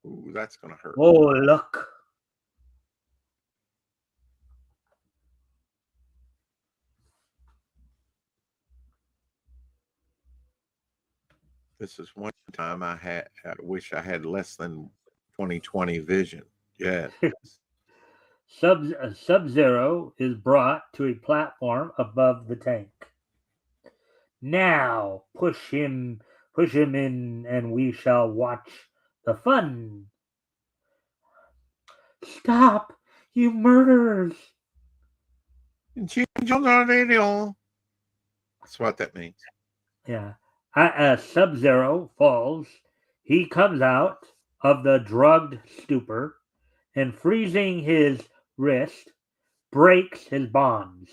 Ooh, that's gonna hurt. Oh, look. This is one time I wish I had less than 20/20 vision. Yes. Sub-Zero is brought to a platform above the tank. Now push him in, and we shall watch the fun. Stop, you murderers! That's what that means. Yeah. As Sub-Zero falls, he comes out of the drugged stupor and, freezing his wrist, breaks his bonds.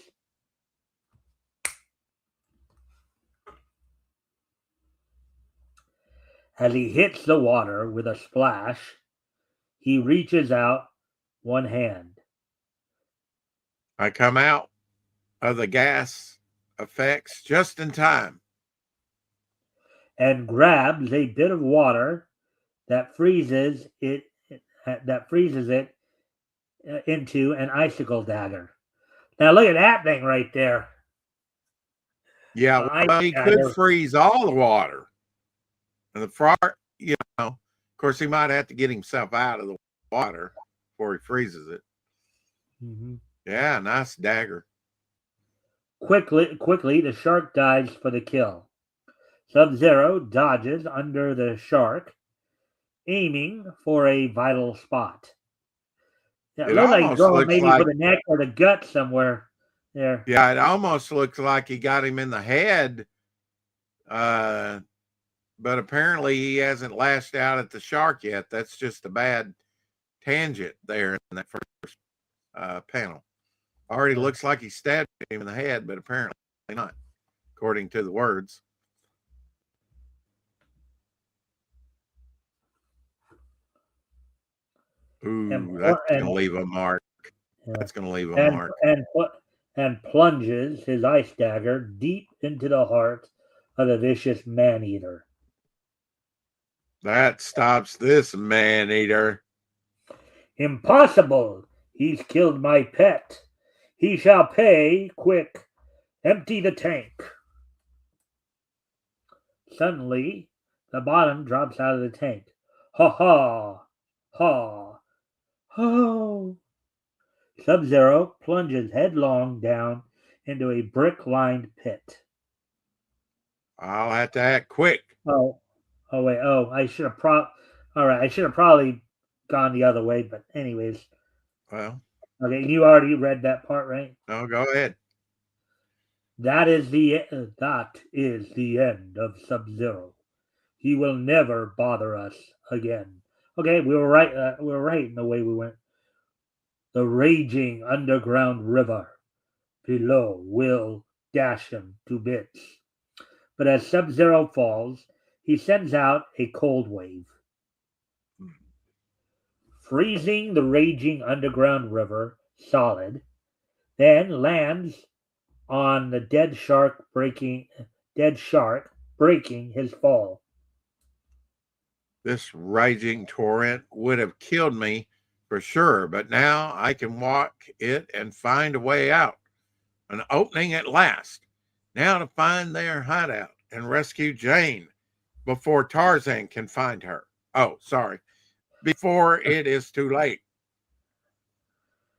As he hits the water with a splash, he reaches out one hand. I come out of the gas effects just in time And grabs a bit of water that freezes it into an icicle dagger. Now look at that thing right there. Yeah, well, he could freeze all the water. And the frog, of course, he might have to get himself out of the water before he freezes it. Mm-hmm. Yeah, nice dagger. Quickly, the shark dives for the kill. Sub-Zero dodges under the shark, aiming for a vital spot. Yeah, it looks like he's going maybe for the neck or the gut somewhere there. Yeah, it almost looks like he got him in the head. But apparently he hasn't lashed out at the shark yet. That's just a bad tangent there in that first panel. Already looks like he stabbed him in the head, but apparently not, according to the words. Ooh, that's going to leave a mark. Yeah. That's going to leave a mark. And plunges his ice dagger deep into the heart of the vicious man-eater. That stops this man-eater. Impossible! He's killed my pet. He shall pay. Quick, empty the tank. Suddenly, the bottom drops out of the tank. Ha ha! Ha! Ho! Sub-Zero plunges headlong down into a brick-lined pit. I'll have to act quick. Oh wait. Oh, I should have I should have probably gone the other way, but anyways. Well. Okay, you already read that part, right? No, go ahead. That is the end of Sub-Zero. He will never bother us again. Okay, we were right. We were right in the way we went. The raging underground river below will dash him to bits. But as Sub-Zero falls, he sends out a cold wave, freezing the raging underground river solid, then lands on the dead shark, breaking his fall. This raging torrent would have killed me for sure, but now I can walk it and find a way out. An opening at last. Now to find their hideout and rescue Jane before Tarzan can find her. Oh, sorry. Before it is too late.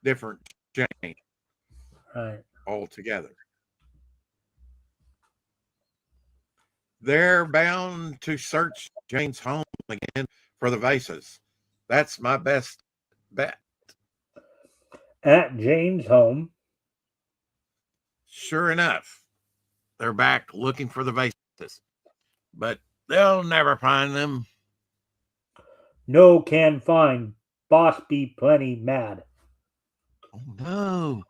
Different Jane. Right. Altogether. they're bound to search Jane's home again for the vases. That's my best bet. At Jane's home, Sure enough, they're back looking for the vases, but they'll never find them. no can find. Boss be plenty mad. Oh no.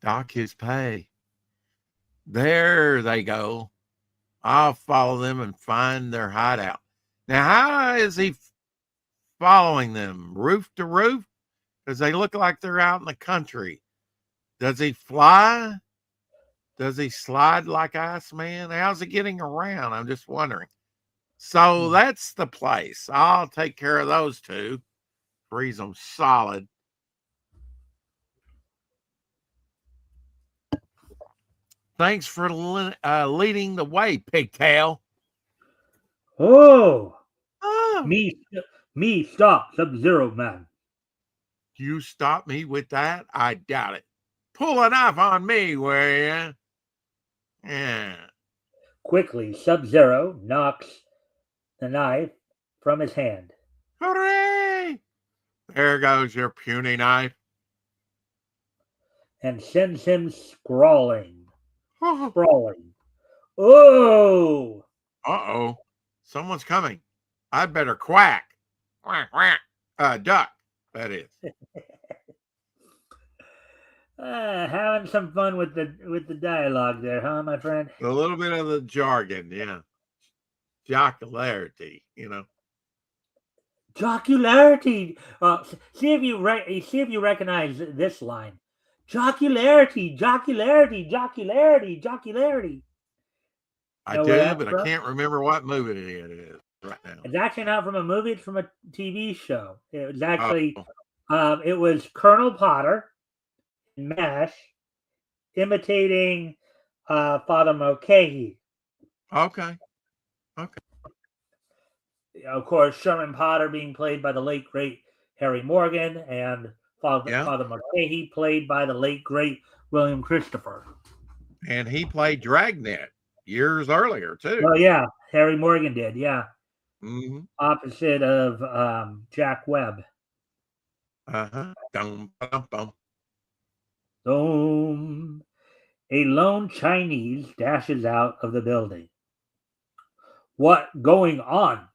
Dock his pay. There they go. I'll follow them and find their hideout. Now, how is he following them? Roof to roof? Because they look like they're out in the country. Does he fly? Does he slide like Iceman? How's he getting around? I'm just wondering. So that's the place. I'll take care of those two. Freeze them solid. Thanks for leading the way, pigtail. Oh, Oh, me stop, Sub-Zero man. you stop me with that? I doubt it. Pull a knife on me, will you? Yeah. Quickly, Sub-Zero knocks the knife from his hand. Hooray! There goes your puny knife. And sends him sprawling. Uh Oh! oh. Someone's coming. I'd better quack. Quack, quack. Duck, that is. Having some fun with the dialogue there, huh, my friend? A little bit of the jargon, yeah. Jocularity, Jocularity. See if you recognize this line. Jocularity, jocularity, jocularity, jocularity. I do, but I can't remember what movie it is right now. It's actually not from a movie; it's from a TV show. It was actually, it was Colonel Potter in MASH imitating Father Mulcahy. Okay. Of course, Sherman Potter being played by the late great Harry Morgan, and Father Mulcahy played by the late great William Christopher. And he played Dragnet years earlier too. Oh yeah, Harry Morgan did. Yeah, mm-hmm. Opposite of Jack Webb. Dum, bum, bum. Boom. A lone Chinese dashes out of the building. What going on?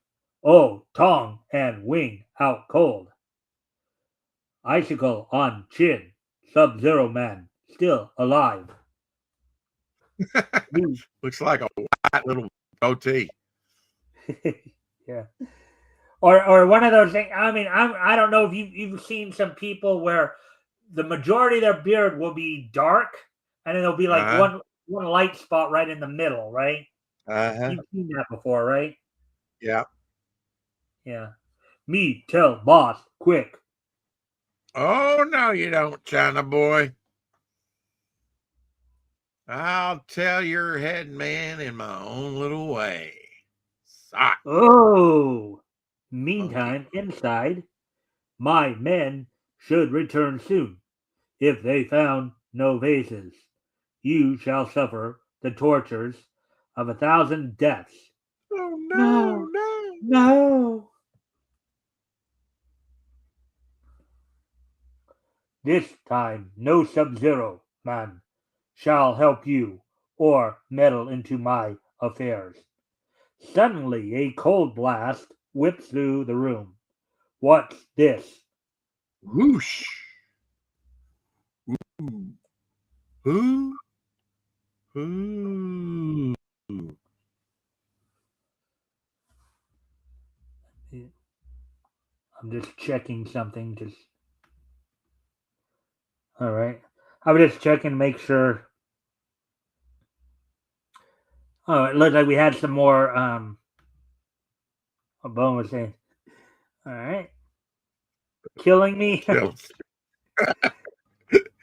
Oh, Tong and Wing out cold. Icicle on chin. Sub-Zero man still alive. Looks like a white little goatee. Yeah. Or one of those things. I mean, I don't know if you've seen some people where the majority of their beard will be dark, and then there'll be like one light spot right in the middle, right? You've seen that before, right? Yeah. Yeah. Me tell boss quick. Oh no, you don't, China boy. I'll tell your head man in my own little way. Sock. Oh. Meantime, inside, my men should return soon. If they found no vases, you shall suffer the tortures of 1,000 deaths. Oh no. No. This time, no Sub-Zero man shall help you or meddle into my affairs. Suddenly, a cold blast whips through the room. What's this? Whoosh. Ooh. Ooh. I'm just checking something. All right. I was just checking to make sure. Oh, it looked like we had some more. A bone was saying, all right. Killing me?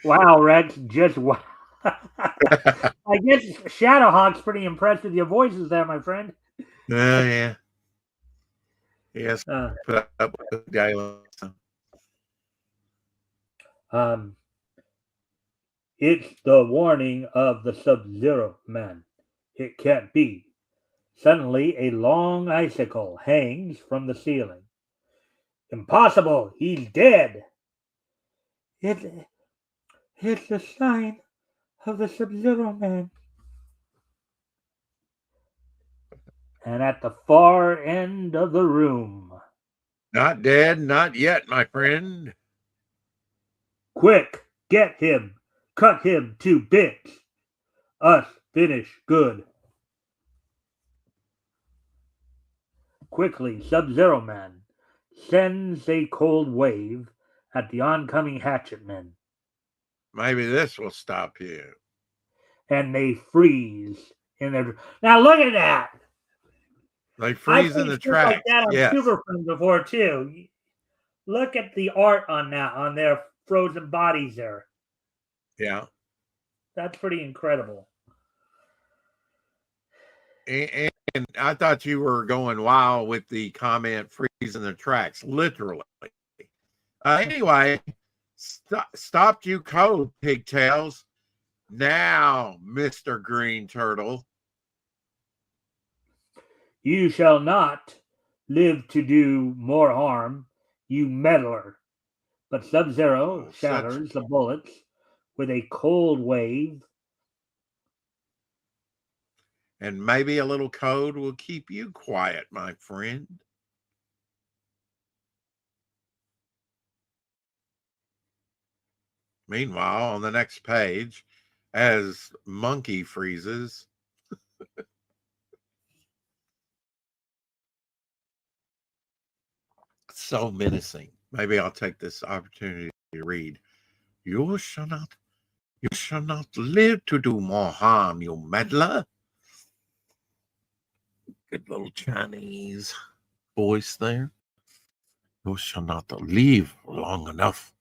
Wow, Rex. Just wow. I guess Shadowhawk's pretty impressed with your voices there, my friend. Yeah. Yes. Put up with the guy. It's the warning of the Sub-Zero man. It can't be. Suddenly, a long icicle hangs from the ceiling. Impossible! He's dead! It, it's the sign of the Sub-Zero Man. And at the far end of the room, Not dead, not yet, my friend. quick, get him, cut him to bits. Us finish good. Quickly, Sub-Zero Man sends a cold wave at the oncoming hatchet men, Maybe this will stop you. and they freeze in their. Now look at that! They freeze in I've the seen stuff like tracks. that on Yes. Super Friends before too. Look at the art on that, on their frozen bodies there. Yeah. That's pretty incredible. And I thought you were going wild with the comment freeze in the tracks, literally. Anyway, stopped you cold, pigtails. Now, Mr. Green Turtle. You shall not live to do more harm, you meddler. But Sub-Zero shatters the bullets with a cold wave. And maybe a little code will keep you quiet, my friend. Meanwhile, on the next page, as Monkey freezes, so menacing. Maybe I'll take this opportunity to read. You shall not live to do more harm, you meddler. Good little Chinese voice there. You shall not live long enough.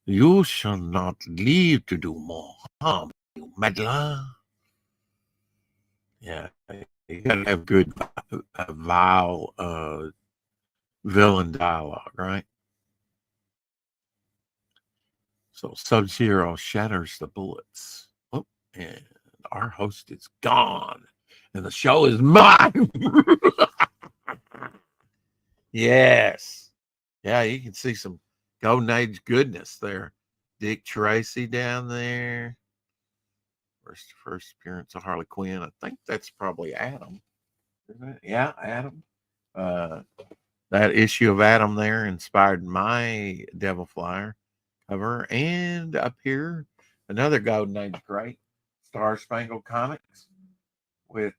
You shall not live to do more harm, you meddler. Yeah, you gotta have good vile villain dialogue, right? So Sub-Zero shatters the bullets. Oh, and our host is gone. And the show is mine. Yes. Yeah, you can see some Golden Age goodness there. Dick Tracy down there. First appearance of Harley Quinn. I think that's probably Adam. Isn't it? Yeah, Adam. That issue of Adam there inspired my Devil Flyer cover. And up here, another Golden Age great, Star Spangled Comics with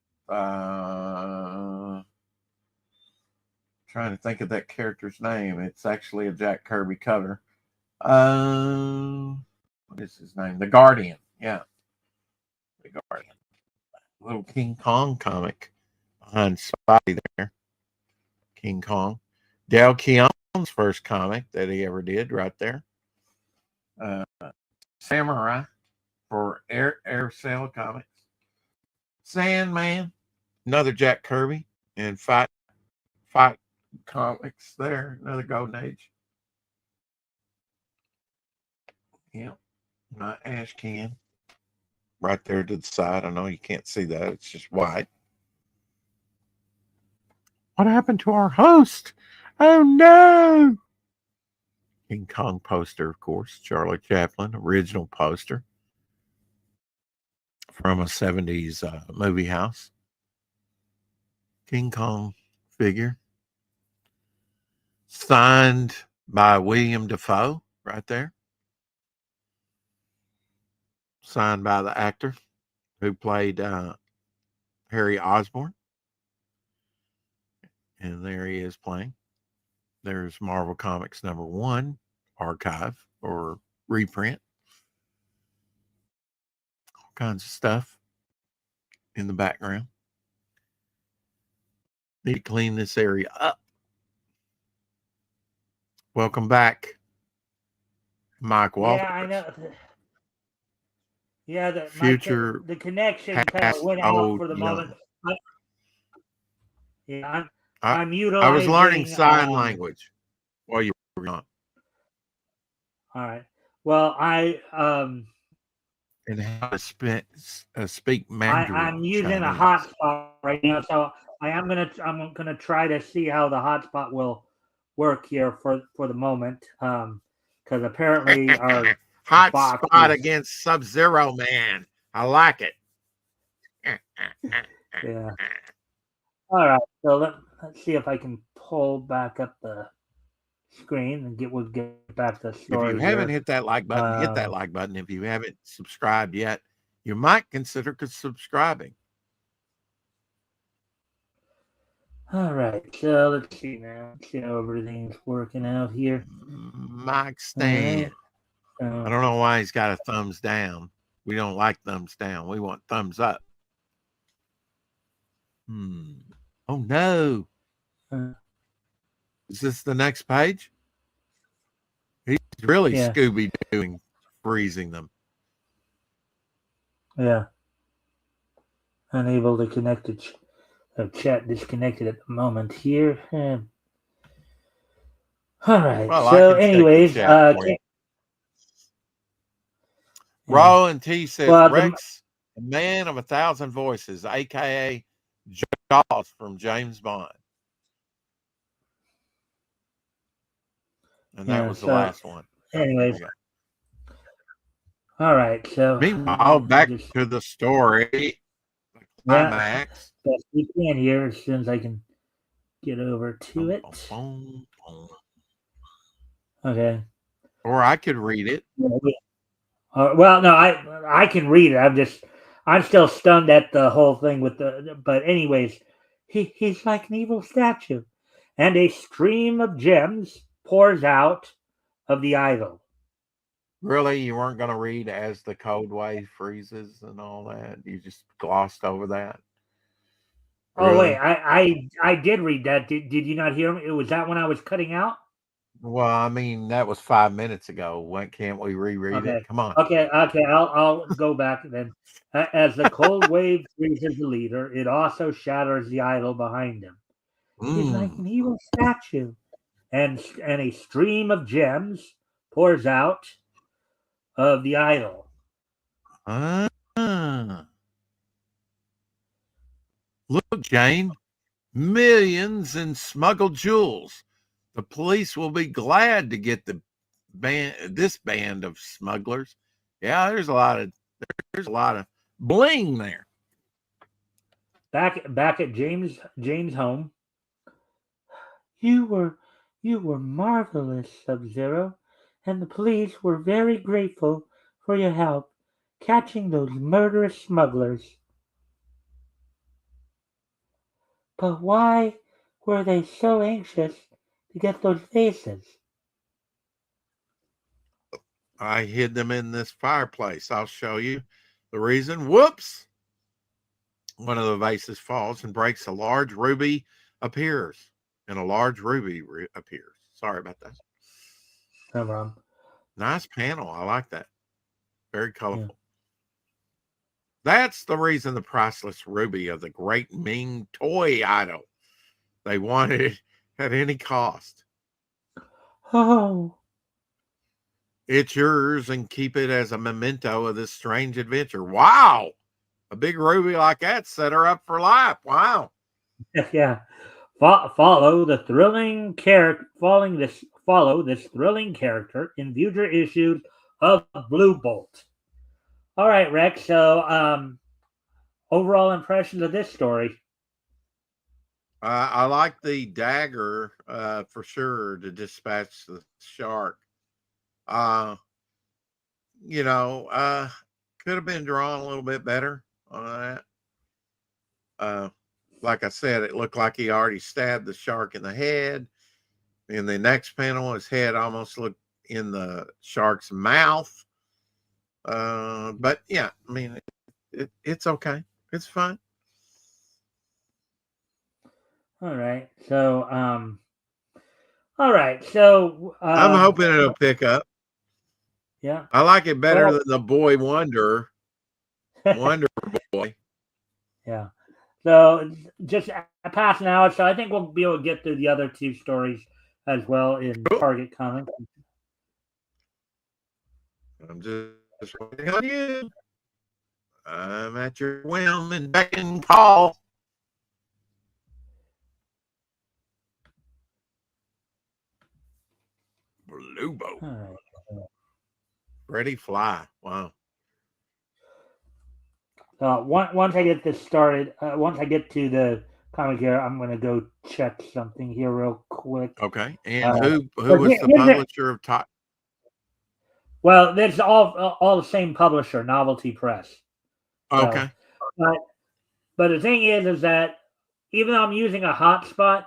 trying to think of that character's name. It's actually a Jack Kirby cover. What is his name? The Guardian. Yeah. The Guardian. Little King Kong comic behind Spidey there. King Kong. Dale Keown's first comic that he ever did right there. Samurai for Air Sail Comics. Sandman, another Jack Kirby, and Fight Comics there, another Golden Age. Yeah, my ash can right there to the side. I know you can't see that; it's just white. What happened to our host? Oh no! King Kong poster, of course, Charlie Chaplin, original poster from a 70s movie house. King Kong figure. Signed by William Dafoe, right there. Signed by the actor who played Harry Osborn. And there he is playing. There's Marvel Comics #1 archive or reprint. All kinds of stuff in the background. Need to clean this area up. Welcome back, Mike Walters. Yeah, I know. Yeah, Future, the connection kind past, of went out old, for the young. moment. Yeah, I I'm utilizing. was learning sign language while you were gone. All right. Well, and how to speak Mandarin. I'm using a Chinese. hotspot right now, so I'm gonna try to see how the hotspot will work here for the moment. Because apparently our Hot box spot is, against Sub-Zero Man. I like it. yeah. All right, so let's see if I can pull back up the screen and we'll get back to the If story you haven't here. hit that like button, hit that like button. If you haven't subscribed yet, you might consider subscribing. All right, so let's see now. Let's see how everything's working out here. Mike Stan. I don't know why he's got a thumbs down. We don't like thumbs down. We want thumbs up. Oh no. Is this the next page? He's really Scooby doing freezing them. Yeah. Unable to connect to chat disconnected at the moment here. All right. Well, so anyways, Rowan T says Rex, the man of 1,000 voices, aka Jaws from James Bond. And that was the last one. Anyways. All right. So meanwhile, back to the story. Climax. Best we can here as soon as I can get over to it. Okay. Or I could read it. Well, no, I can read it. I'm still stunned at the whole thing with but anyways, he's like an evil statue, and a stream of gems pours out of the idol. Really? You weren't going to read as the cold wave freezes and all that? You just glossed over that? Really? Oh, wait. I did read that. Did you not hear me? Was that when I was cutting out? Well, I mean, that was 5 minutes ago. When can't we reread it? Come on. Okay. I'll go back then. As the cold wave freezes the leader, it also shatters the idol behind him. He's like an evil statue, and a stream of gems pours out of the idol. Look, Jane, millions in smuggled jewels. The police will be glad to get this band of smugglers. Yeah, there's a lot of bling there. Back at James' home. You were marvelous, Sub-Zero, and the police were very grateful for your help catching those murderous smugglers. But why were they so anxious to get those vases? I hid them in this fireplace. I'll show you the reason. Whoops! One of the vases falls and breaks. A large ruby appears. And a large ruby appears. Sorry about that. No problem. Nice panel. I like that. Very colorful. Yeah. That's the reason the priceless ruby of the great Ming toy idol. They wanted it at any cost. Oh. It's yours and keep it as a memento of this strange adventure. Wow. A big ruby like that set her up for life. Wow. Yeah. Follow this thrilling character in future issues of Blue Bolt. All right, Rex. So, overall impressions of this story? I like the dagger for sure to dispatch the shark. Could have been drawn a little bit better on that. Like I said, it looked like he already stabbed the shark in the head. In the next panel, his head almost looked in the shark's mouth. But yeah, I mean, it's okay. It's fine. All right. So, I'm hoping it'll pick up. Yeah. I like it better than the Boy Wonder. Wonder Boy. Yeah. So just past an hour, so I think we'll be able to get through the other two stories as well in Target Comics. I'm just waiting on you. I'm at your whim and beck and call. Lubo. All right. Freddie Fly. Wow. Once I get this started, once I get to the comic here, I'm going to go check something here real quick. Okay. And who but was the publisher of Top? Well, it's all the same publisher, Novelty Press. So, Okay. But the thing is that even though I'm using a hotspot,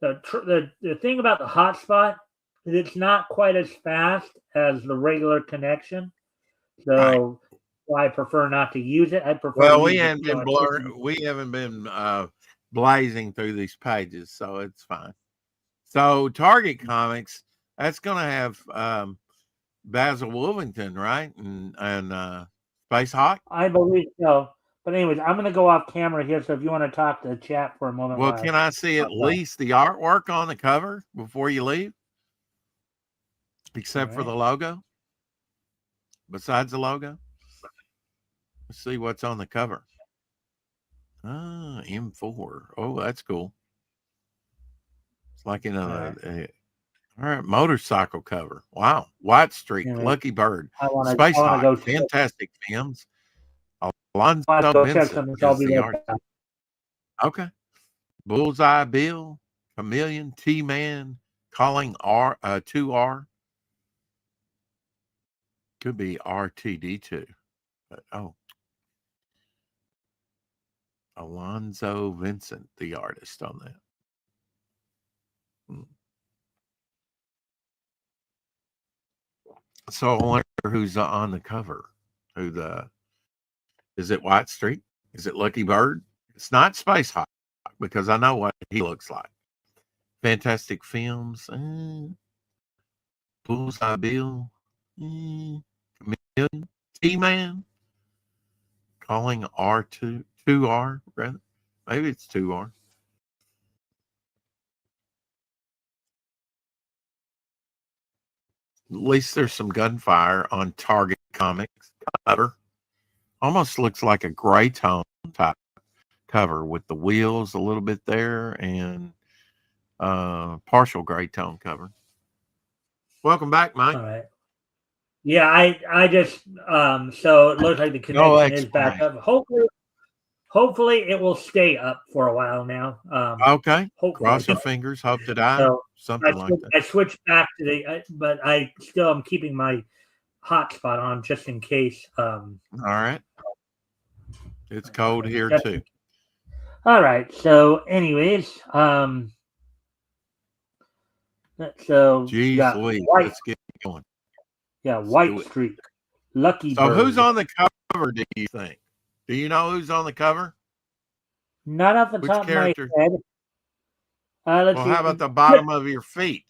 the thing about the hotspot is it's not quite as fast as the regular connection. So I prefer not to use it. I prefer. Well, we haven't been we haven't been blazing through these pages, so it's fine. So Target Comics, that's going to have Basil Wolvington, right? And Space Hawk. I believe so. But anyways, I'm going to go off camera here. So if you want to talk to the chat for a moment. Well, can I see at least the artwork on the cover before you leave? Except for the logo. Besides the logo. Let's see what's on the cover. M4. Oh, that's cool. It's like in all right, motorcycle cover. Wow. White Streak, Lucky Bird, Space Hawk, Fantastic Films. Alonzo Vincent is the art. Okay. Bullseye Bill, Chameleon, T-Man, Calling 2R. Could be RTD2. But Alonzo Vincent, the artist on that. So I wonder who's on the cover. Is it White Streak? Is it Lucky Bird? It's not Space Hawk because I know what he looks like. Fantastic Films. Bullseye Bill. Chameleon. T-Man. Calling R2R rather. Maybe it's 2R. At least there's some gunfire on Target Comics cover. Almost looks like a gray tone type cover with the wheels a little bit there and partial gray tone cover. Welcome back, Mike. All right. Yeah, I just so it looks like the connection is back up. Hopefully it will stay up for a while now. Okay. Cross your fingers. Hope to die. So something like that. I switched back to but I still am keeping my hotspot on just in case. All right. It's cold here too. All right. So, anyways, Jeez Louise, let's get going. Yeah, White Streak, Lucky Bird. So, who's on the cover? Do you think? Do you know who's on the cover? Not off the top of my head. Let's see. How about the bottom of your feet?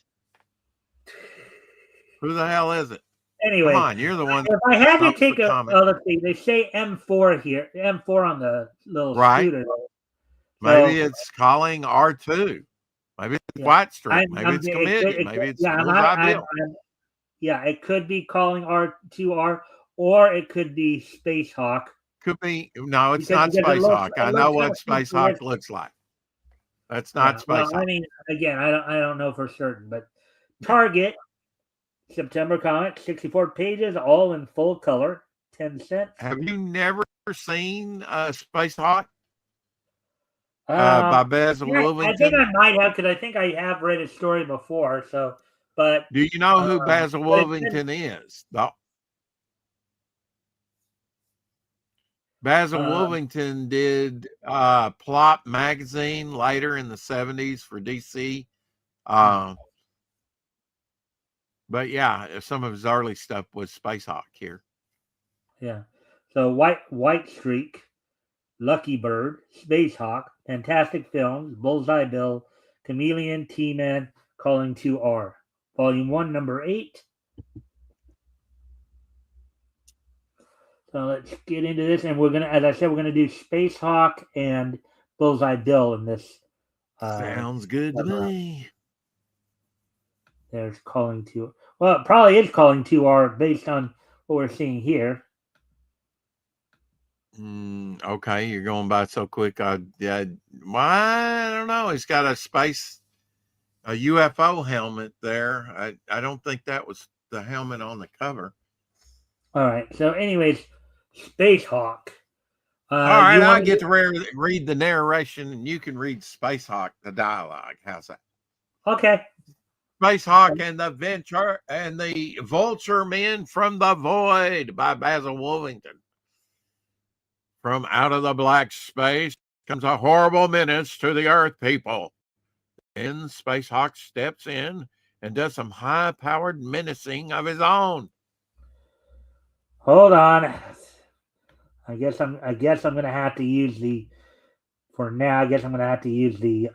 Who the hell is it? Anyway, come on, you're the one. If I had to take let's see, they say M4 here, M4 on the little scooter. Maybe it's Calling R2. Maybe it's White Streak. Maybe it's Chameleon. Maybe it's Bullseye Bill. Yeah, it could be Calling R2R, or it could be Space Hawk. Could be. No, it's not Space Hawk. I know what Space Hawk looks like. That's not Space Hawk. I mean, again, I don't know for certain, but Target. September comic, 64 pages, all in full color, 10 cents. Have you never seen Space Hawk by Basil Wolvington? I think I might have because I think I have read his story before. So, but do you know who Basil Wolvington is? Basil Wolvington did Plop magazine later in the 70s for DC. But yeah, some of his early stuff was Space Hawk here. Yeah. So White Streak, Lucky Bird, Space Hawk, Fantastic Films, Bullseye Bill, Chameleon, T-Man, Calling 2R. Volume 1, number 8. So let's get into this. And we're going to, as I said, we're going to do Space Hawk and Bullseye Bill in this. Sounds good to me. There's Calling 2. Well, it probably is Calling 2R based on what we're seeing here. Okay, you're going by so quick. Yeah, well, I don't know. He's got a UFO helmet there. I don't think that was the helmet on the cover. All right. So, anyways, Space Hawk. All right, You I want get to read the narration, and you can read Space Hawk, the dialogue. How's that? Okay. Space Hawk and the Vulture Men from the Void by Basil Wolvington. From out of the black space comes a horrible menace to the Earth people. Then Space Hawk steps in and does some high-powered menacing of his own. Hold on. I guess I'm gonna have to use the. For now, I guess I'm gonna have to use the.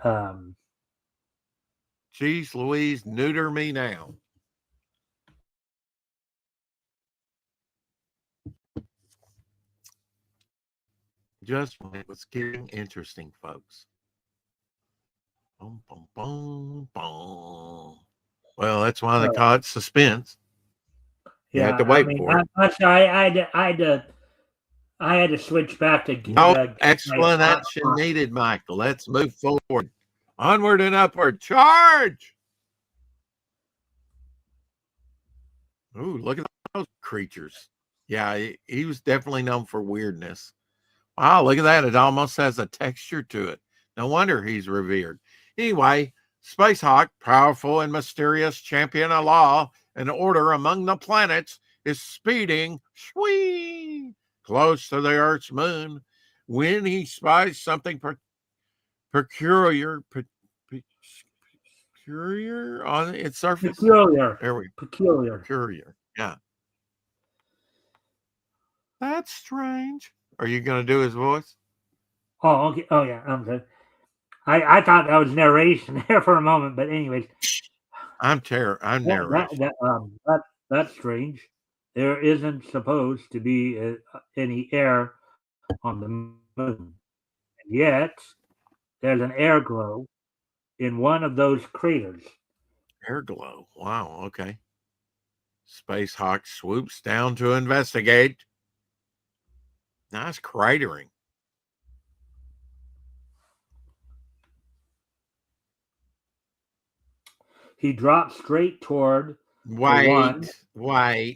Jeez Louise, neuter me now. Just when it was getting interesting, folks. Boom, boom, boom, boom. Well, that's why they call it suspense. You have to wait for it. I'm sorry. I had to switch back to. No explanation needed, Michael. Let's move forward. Onward and upward. Charge! Ooh, look at those creatures. Yeah, he was definitely known for weirdness. Wow, look at that. It almost has a texture to it. No wonder he's revered. Anyway, Space Hawk, powerful and mysterious champion of law and order among the planets, is speeding close to the Earth's moon when he spies something peculiar on its surface. Peculiar. There we go. Peculiar. Yeah. That's strange. Are you going to do his voice? Oh, okay. Oh, yeah. I'm good. I thought that was narration there for a moment, but anyways. I'm narration. That's strange. There isn't supposed to be any air on the moon. And yet, there's an air glow in one of those craters. Air glow. Wow. Okay. Space Hawk swoops down to investigate. Nice cratering. He drops straight toward Wait.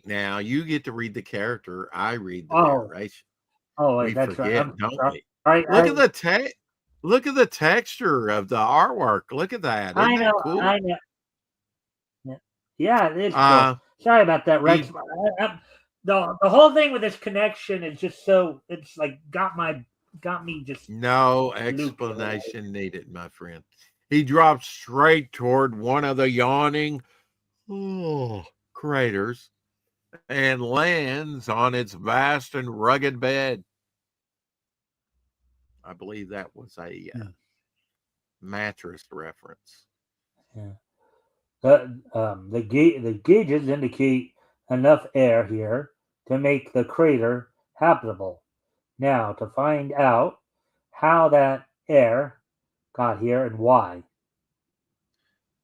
Now you get to read the character. I read the narration. Oh, we that's forget, right. don't we? Look at the texture of the artwork. Look at that. Isn't that cool? I know. Yeah, it is cool. Sorry about that, Rex. The whole thing with this connection is just so it's like got me just no explanation needed, my friend. He drops straight toward one of the yawning craters and lands on its vast and rugged bed. I believe that was a mattress reference. Yeah. The gauges indicate enough air here to make the crater habitable. Now, to find out how that air got here and why.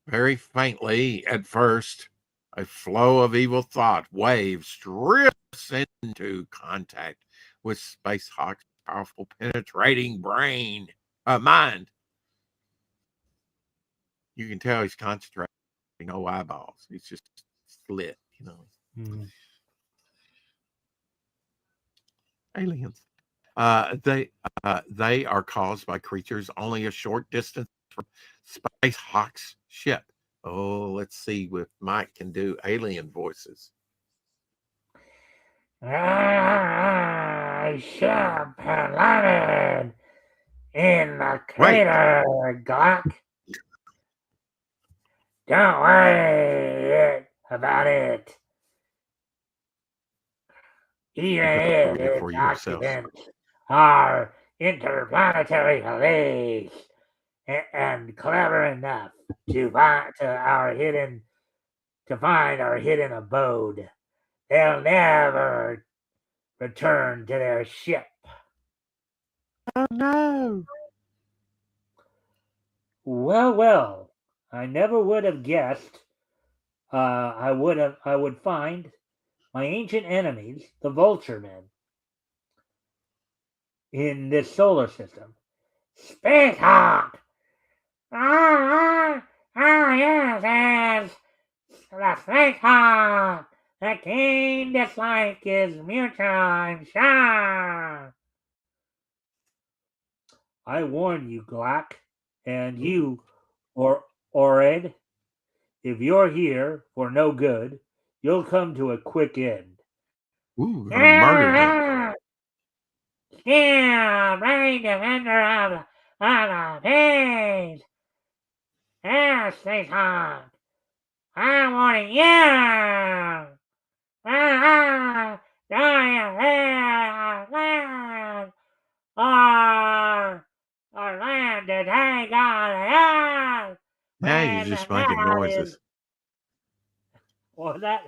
Very faintly at first, a flow of evil thought waves drifts into contact with Space Hawk's powerful, penetrating mind. You can tell he's concentrating. No eyeballs. He's just slit, Mm-hmm. Aliens. They are caused by creatures only a short distance from Space Hawk's ship. Oh, let's see if Mike can do alien voices. Ship had landed in the crater, Glock. Don't worry about it. Even if its occupants are interplanetary police and clever enough to find our hidden abode, they'll never return to their ship. Oh no! Well. I never would have guessed. I would find my ancient enemies, the Vulture Men. in this solar system. Space Hawk! Yes, the Space Hawk! The keen dislike is mutual, I'm sure. I warn you, Glack, and you, Ored, if you're here for no good, you'll come to a quick end. Ooh, gonna murder him. Yeah, brave defender of the peace. Yes, Space Hawk. I'm warning you. Land or land to take on the earth. Now you're just making noises. What was that?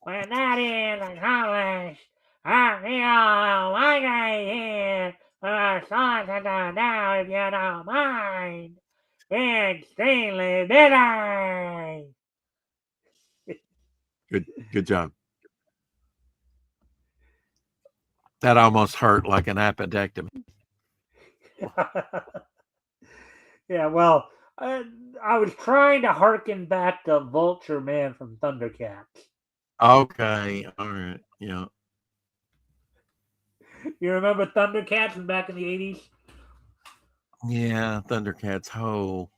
When that is accomplished, I feel migrate here for our sons and now, if you don't mind. It's extremely bitter. Good job. That almost hurt like an appendectomy. Yeah, well, I was trying to harken back to Vulture Man from Thundercats. Okay, all right, yeah. You remember Thundercats from back in the 80s? Yeah, Thundercats ho.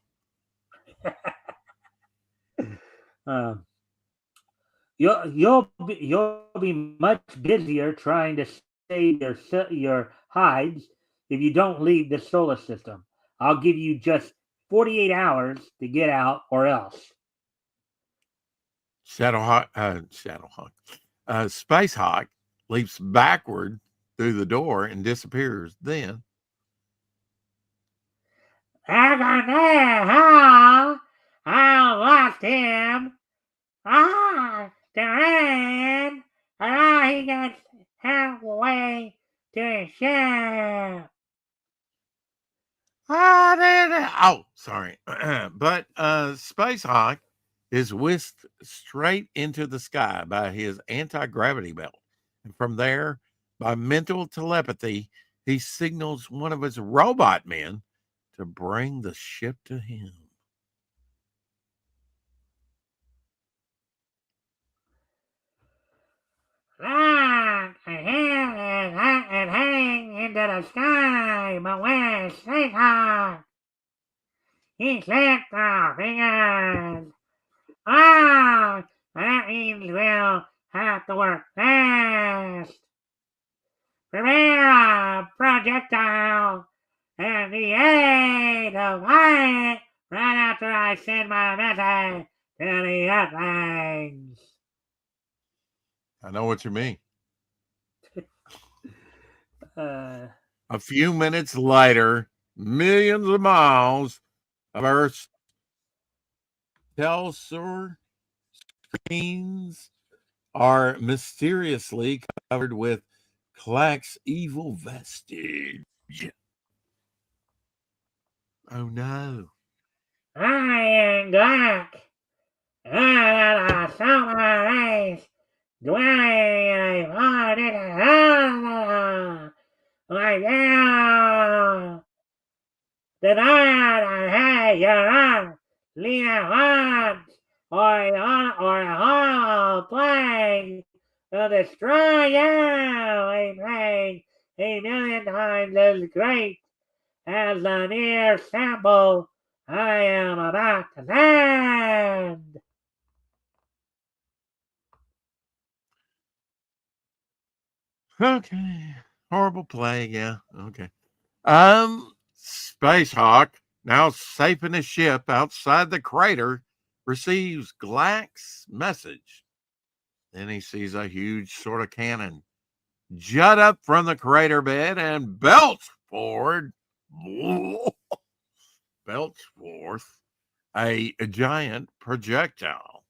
You'll be much busier trying to save your hides if you don't leave the solar system. I'll give you just 48 hours to get out, or else. Shadowhawk, Space Hawk leaps backward through the door and disappears. Then, I lost him. Duran. He got halfway to his ship. oh, sorry, but Space Hawk is whisked straight into the sky by his anti-gravity belt, and from there, by mental telepathy, he signals one of his robot men to bring the ship to him. Look, and hang into the sky, but where's Space Hawk? He slipped our fingers. That means we'll have to work fast. Prepare a projectile and the aid of fire right after I send my message to the Earthlings. I know what you mean. A few minutes later, millions of miles of Earth's Telsur screens are mysteriously covered with Clack's evil vestige. Oh no. I am Glack. I summer race. Dwayne, I like you. Did I hey your arm? Lean at once, or a whole plague will destroy you. A plague 1,000,000 times as great as the near sample I am about to send. Okay. Horrible plague, yeah. Okay. Space Hawk, now safe in his ship outside the crater, receives Glack's message. Then he sees a huge sort of cannon jut up from the crater bed and belch forth a giant projectile.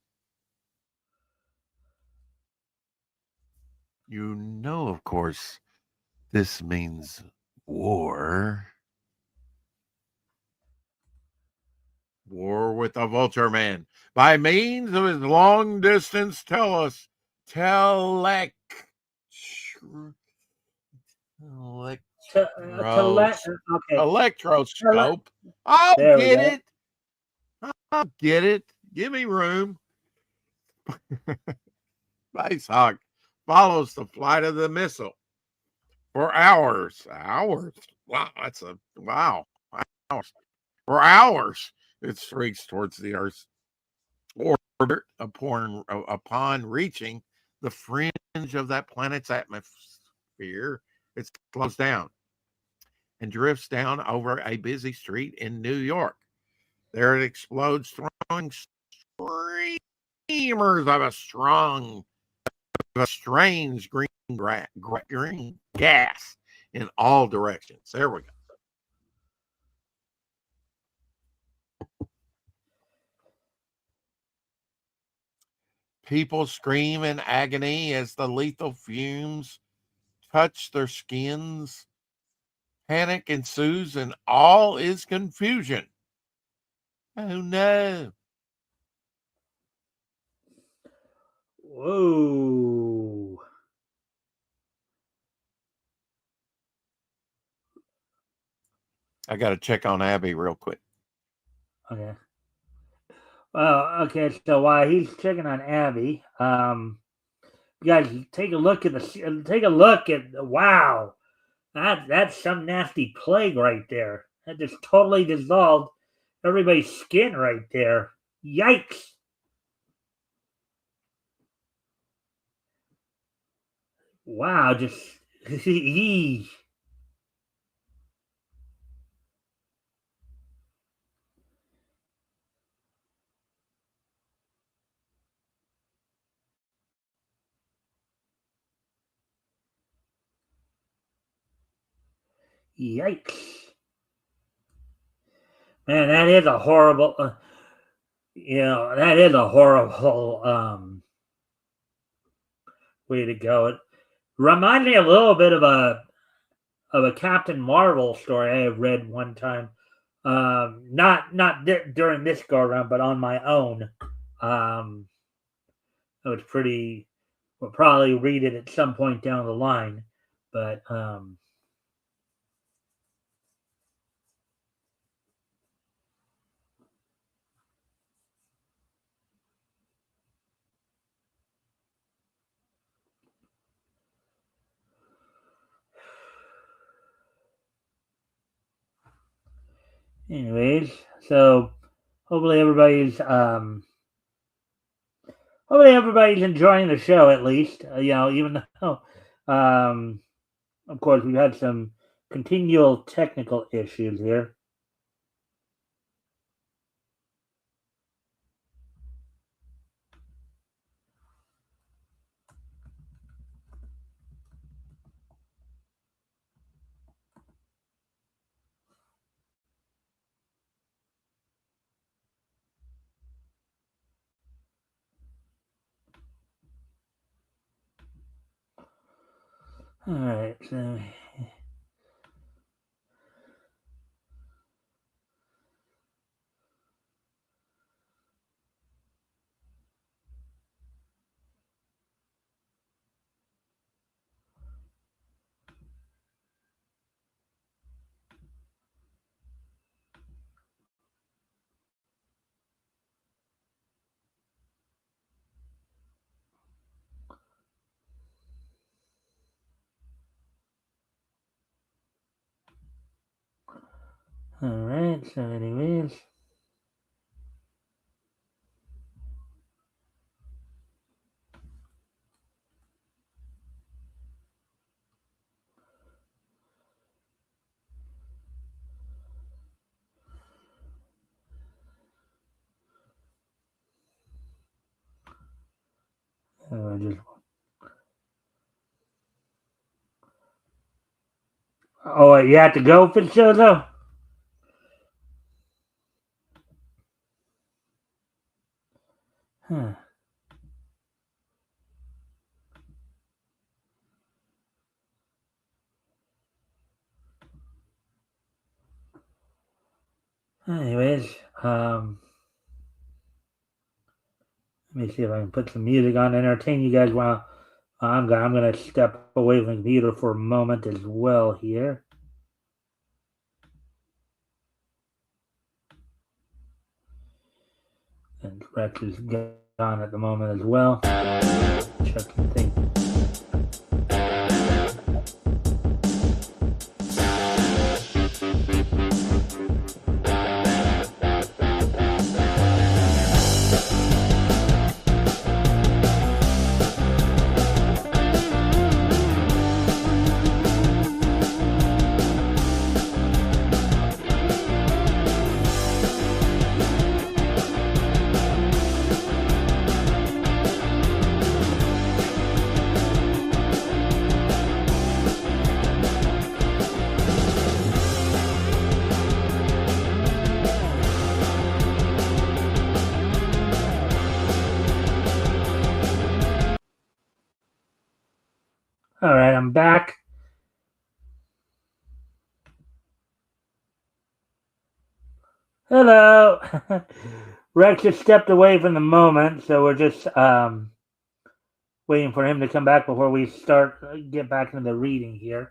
You know, of course, this means war. War with the Vulture Man by means of his long distance Okay. Electroscope. I'll There we get go. it. I'll get it. Give me room. Space Hawk follows the flight of the missile for hours. Hours. Wow, that's a wow. Hours. For hours, it streaks towards the Earth's orbit upon reaching the fringe of that planet's atmosphere. It slows down and drifts down over a busy street in New York. There it explodes, throwing streamers of a strange green gas in all directions. There we go. People scream in agony as the lethal fumes touch their skins. Panic ensues and all is confusion. Oh no. Whoa. I got to check on Abby real quick. Okay. Well, okay. So while he's checking on Abby, you guys take a look at wow. That's some nasty plague right there. That just totally dissolved everybody's skin right there. Yikes. Wow, just yikes. Man, that is a horrible that is a horrible way to go. It reminds me a little bit of a Captain Marvel story I have read one time. Not during this go around, but on my own. It was pretty. We'll probably read it at some point down the line, but anyways, so hopefully everybody's enjoying the show at least. Even though of course we've had some continual technical issues here. All right, so all right, so anyways. Oh, you have to go for the show though. Huh. Anyways, let me see if I can put some music on to entertain you guys while I'm going to step away from the computer for a moment as well here. And Rex is gone at the moment as well. Checking things. All right, I'm back. Hello. Rex just stepped away from the moment, so we're just waiting for him to come back before we get back into the reading here.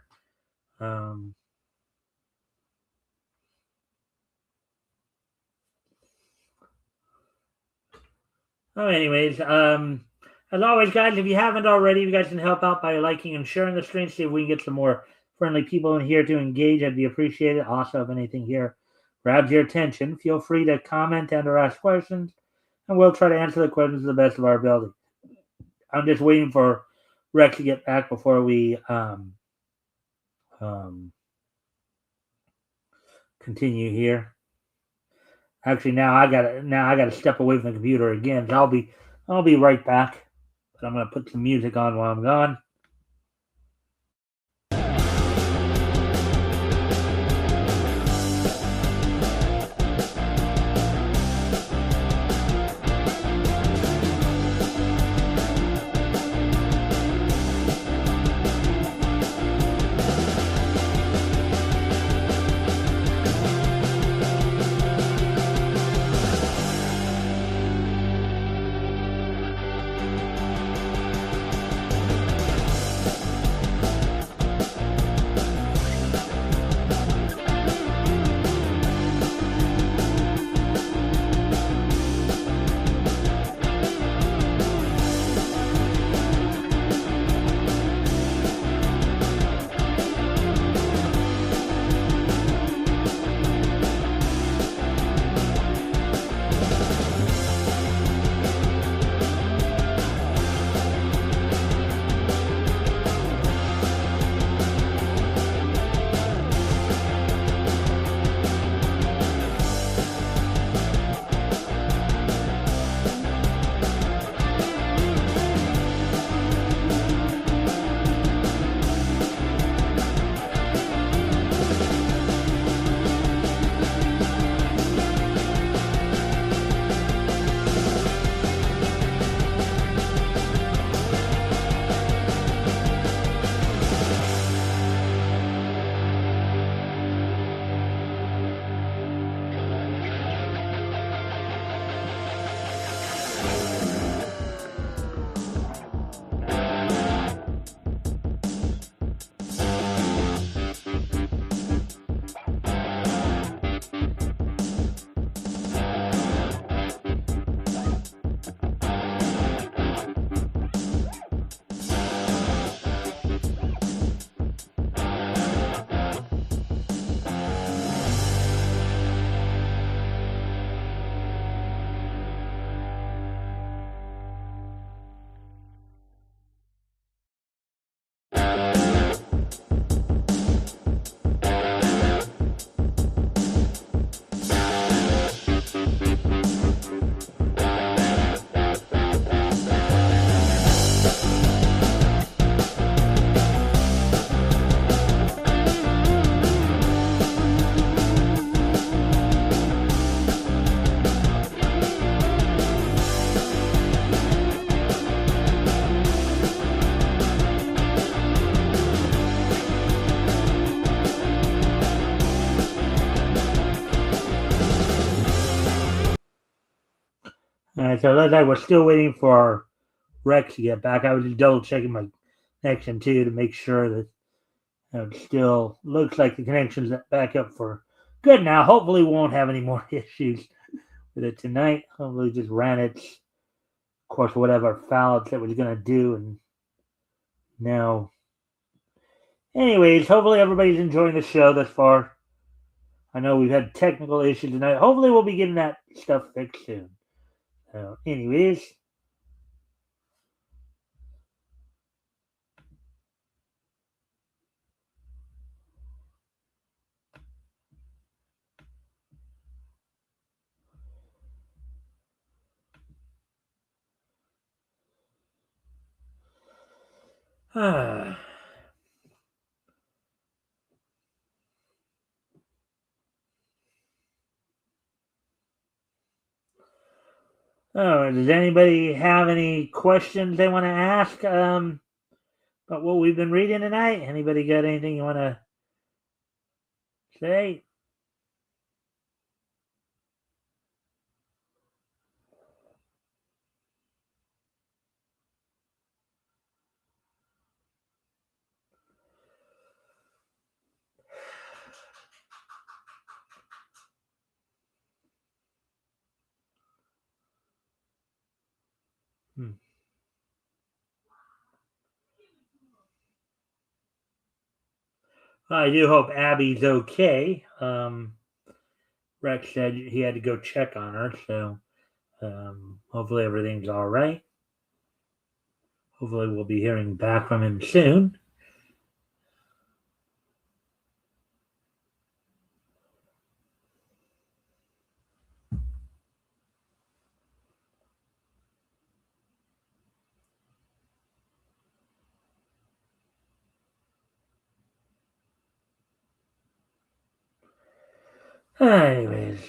Anyways, as always, guys, if you haven't already, you guys can help out by liking and sharing the stream. See if we can get some more friendly people in here to engage. I'd be appreciated. Also, if anything here grabs your attention, feel free to comment and or ask questions, and we'll try to answer the questions to the best of our ability. I'm just waiting for Rex to get back before we continue here. Actually, now I gotta step away from the computer again. So I'll be right back. But I'm gonna put some music on while I'm gone. All right, so it looks like we're still waiting for Rex to get back. I was just double checking my connection too to make sure that it still looks like the connection's back up for good now. Hopefully, we won't have any more issues with it tonight. Hopefully, just ran its, of course, whatever foul it was going to do, and now. Anyways, hopefully everybody's enjoying the show thus far. I know we've had technical issues tonight. Hopefully, we'll be getting that stuff fixed soon. Anyways. Oh, does anybody have any questions they want to ask about what we've been reading tonight? Anybody got anything you want to say? I do hope Abby's okay. Rex said he had to go check on her, so hopefully everything's all right. Hopefully we'll be hearing back from him soon. Anyways,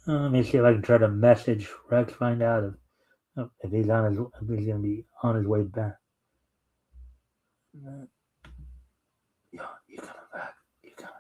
let me see if I can try to message Rex, find out if he's going to be on his way back. You coming back? You coming?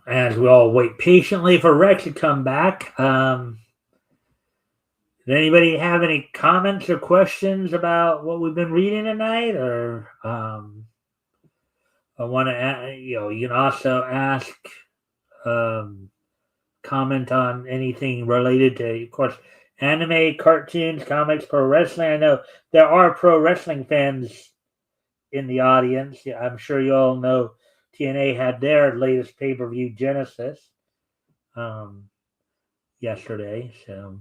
As we all wait patiently for Rex to come back, does anybody have any comments or questions about what we've been reading tonight? Or I want to, you can also ask, comment on anything related to, of course, anime, cartoons, comics, pro wrestling. I know there are pro wrestling fans in the audience. I'm sure you all know TNA had their latest pay-per-view, Genesis, yesterday. So,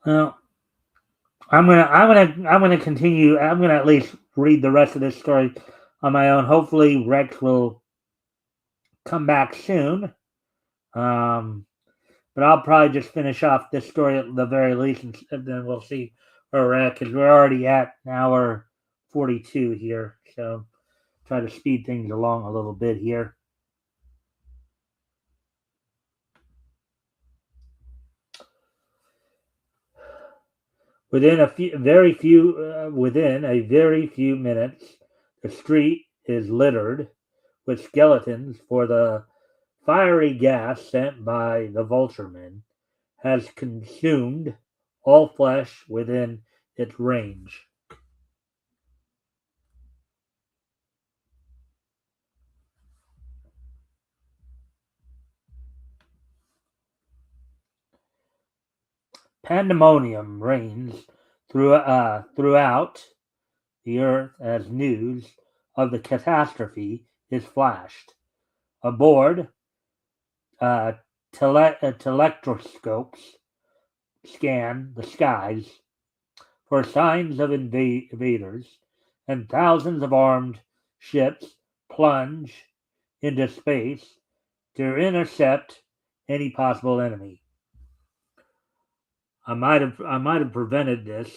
well, I'm gonna continue. I'm gonna at least read the rest of this story on my own. Hopefully, Rex will come back soon. But I'll probably just finish off this story at the very least, and then we'll see where we're at, because we're already at an hour 42 here. So try to speed things along a little bit here. Within a very few minutes, the street is littered with skeletons, for the fiery gas sent by the Vulturemen has consumed all flesh within its range. Pandemonium reigns throughout the earth as news of the catastrophe is flashed. Aboard, telectroscopes scan the skies for signs of invaders, and thousands of armed ships plunge into space to intercept any possible enemy. I might have prevented this,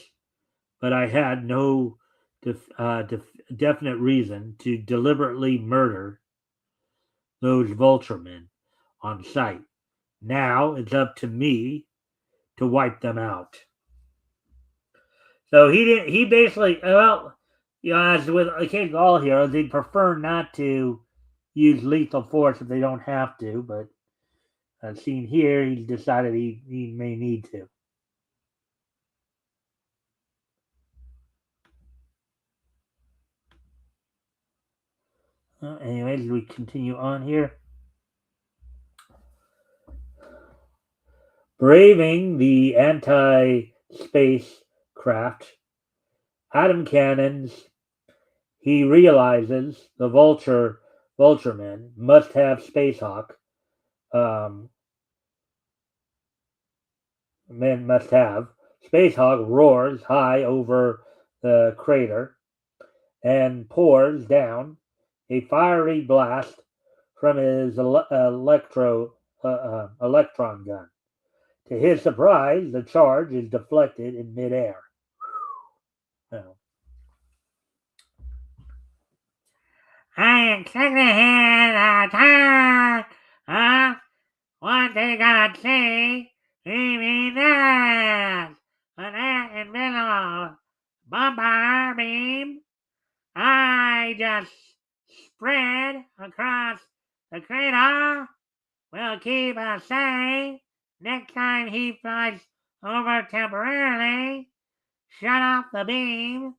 but I had no definite reason to deliberately murder those Vulturemen on sight. Now it's up to me to wipe them out. So he basically, well, as with all heroes, they prefer not to use lethal force if they don't have to, but seen here, he decided he may need to. Anyways, we continue on here. Braving the anti-spacecraft atom cannons, he realizes the Vulturemen must have Spacehawk. Men must have. Spacehawk roars high over the crater and pours down a fiery blast from his electron gun. To his surprise, the charge is deflected in midair. Oh. I expect to hear the attack. What they gotta say? Maybe that. But that invisible bomber beam I just spread across the crater will keep us safe. Next time he flies over temporarily, shut off the beam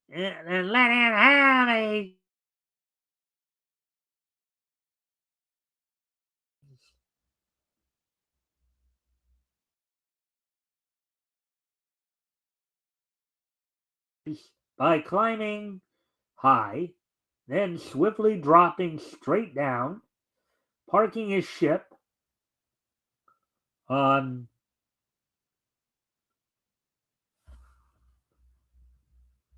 and let him have a. by climbing high, then swiftly dropping straight down, parking his ship on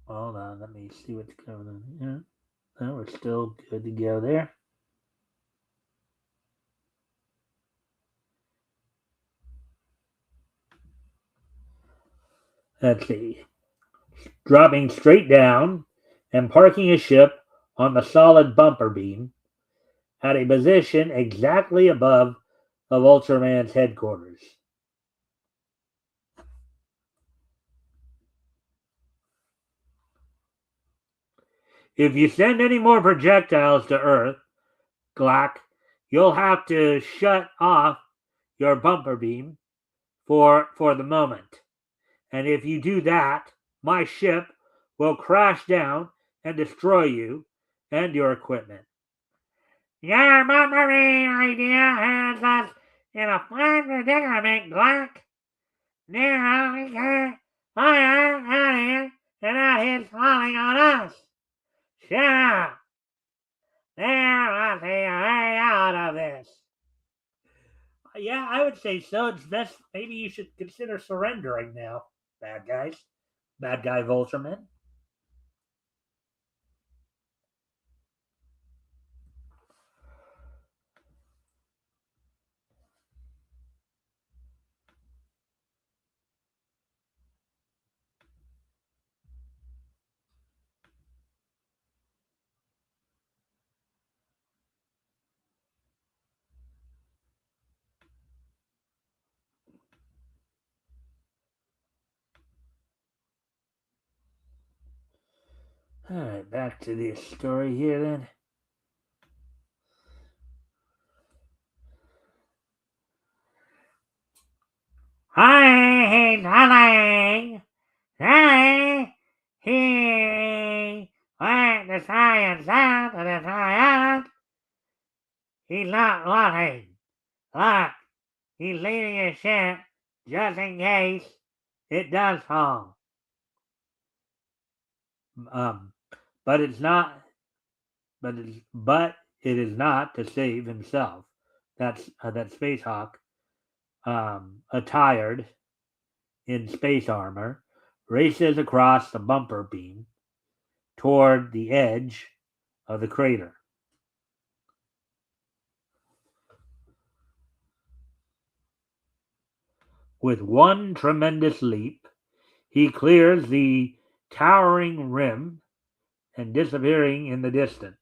hold on, let me see what's going on here. No, we're still good to go there. Let's see. Dropping straight down and parking his ship on the solid bumper beam at a position exactly above the Ultraman's headquarters. If you send any more projectiles to Earth, Glack, you'll have to shut off your bumper beam for the moment. And if you do that, my ship will crash down and destroy you and your equipment. Your bumper beam idea has us in a fine predicament, Glack. Now we can't fly out of here without his falling on us. Shut up. There must be a way out of this. Yeah, I would say so. It's best. Maybe you should consider surrendering now, bad guys. Bad guy Voltron. All right, back to this story here then. Hi, darling. Hi, he went the science out of the science. He's not wanting. Look, he's leaving his ship just in case it does fall. But it's not. But it is not to save himself. That's that Space Hawk, attired in space armor, races across the bumper beam toward the edge of the crater. With one tremendous leap, he clears the towering rim and disappearing in the distance.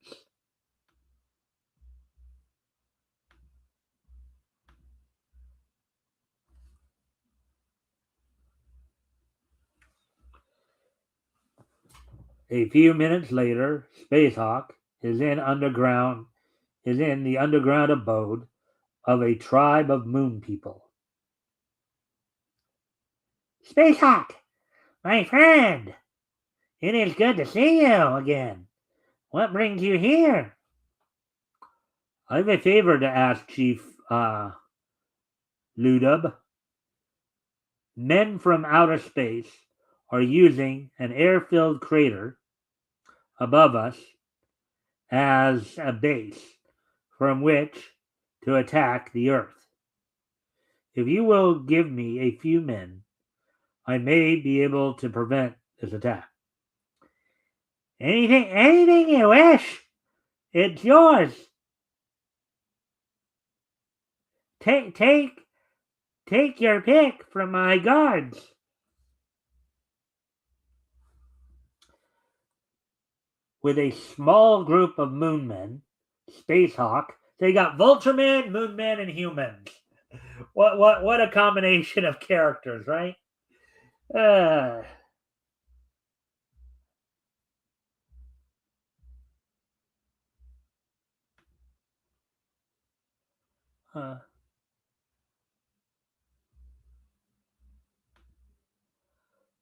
A few minutes later, Spacehawk is in the underground abode of a tribe of moon people. Spacehawk, my friend, it is good to see you again. What brings you here? I have a favor to ask, Chief Ludub. Men from outer space are using an air-filled crater above us as a base from which to attack the Earth. If you will give me a few men, I may be able to prevent this attack. Anything you wish. It's yours. Take your pick from my guards. With a small group of moonmen, Spacehawk, they got Vultureman, Moonman, and humans. What a combination of characters, right?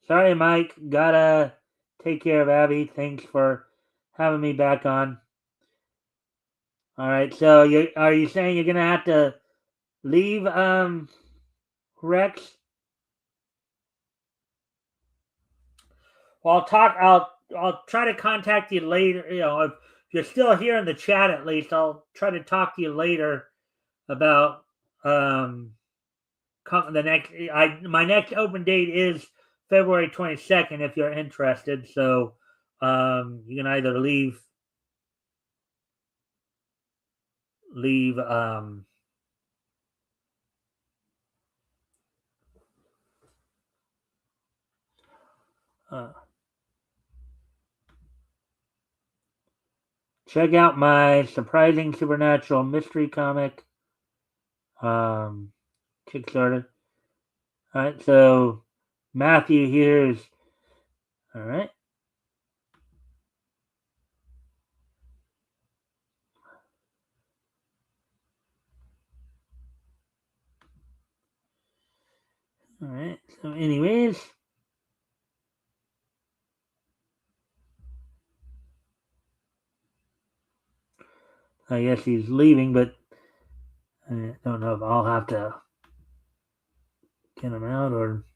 Sorry, Mike. Gotta take care of Abby. Thanks for having me back on. All right. So, are you saying you're gonna have to leave, Rex? Well, I'll try to contact you later. If you're still here in the chat, at least I'll try to talk to you later about the next. My next open date is February 22nd. If you're interested, so you can either leave check out my Surprising Supernatural Mystery Comic Kickstarter. All right, so Matthew here is all right. All right. So, anyways, I guess he's leaving, but I don't know if I'll have to get him out or.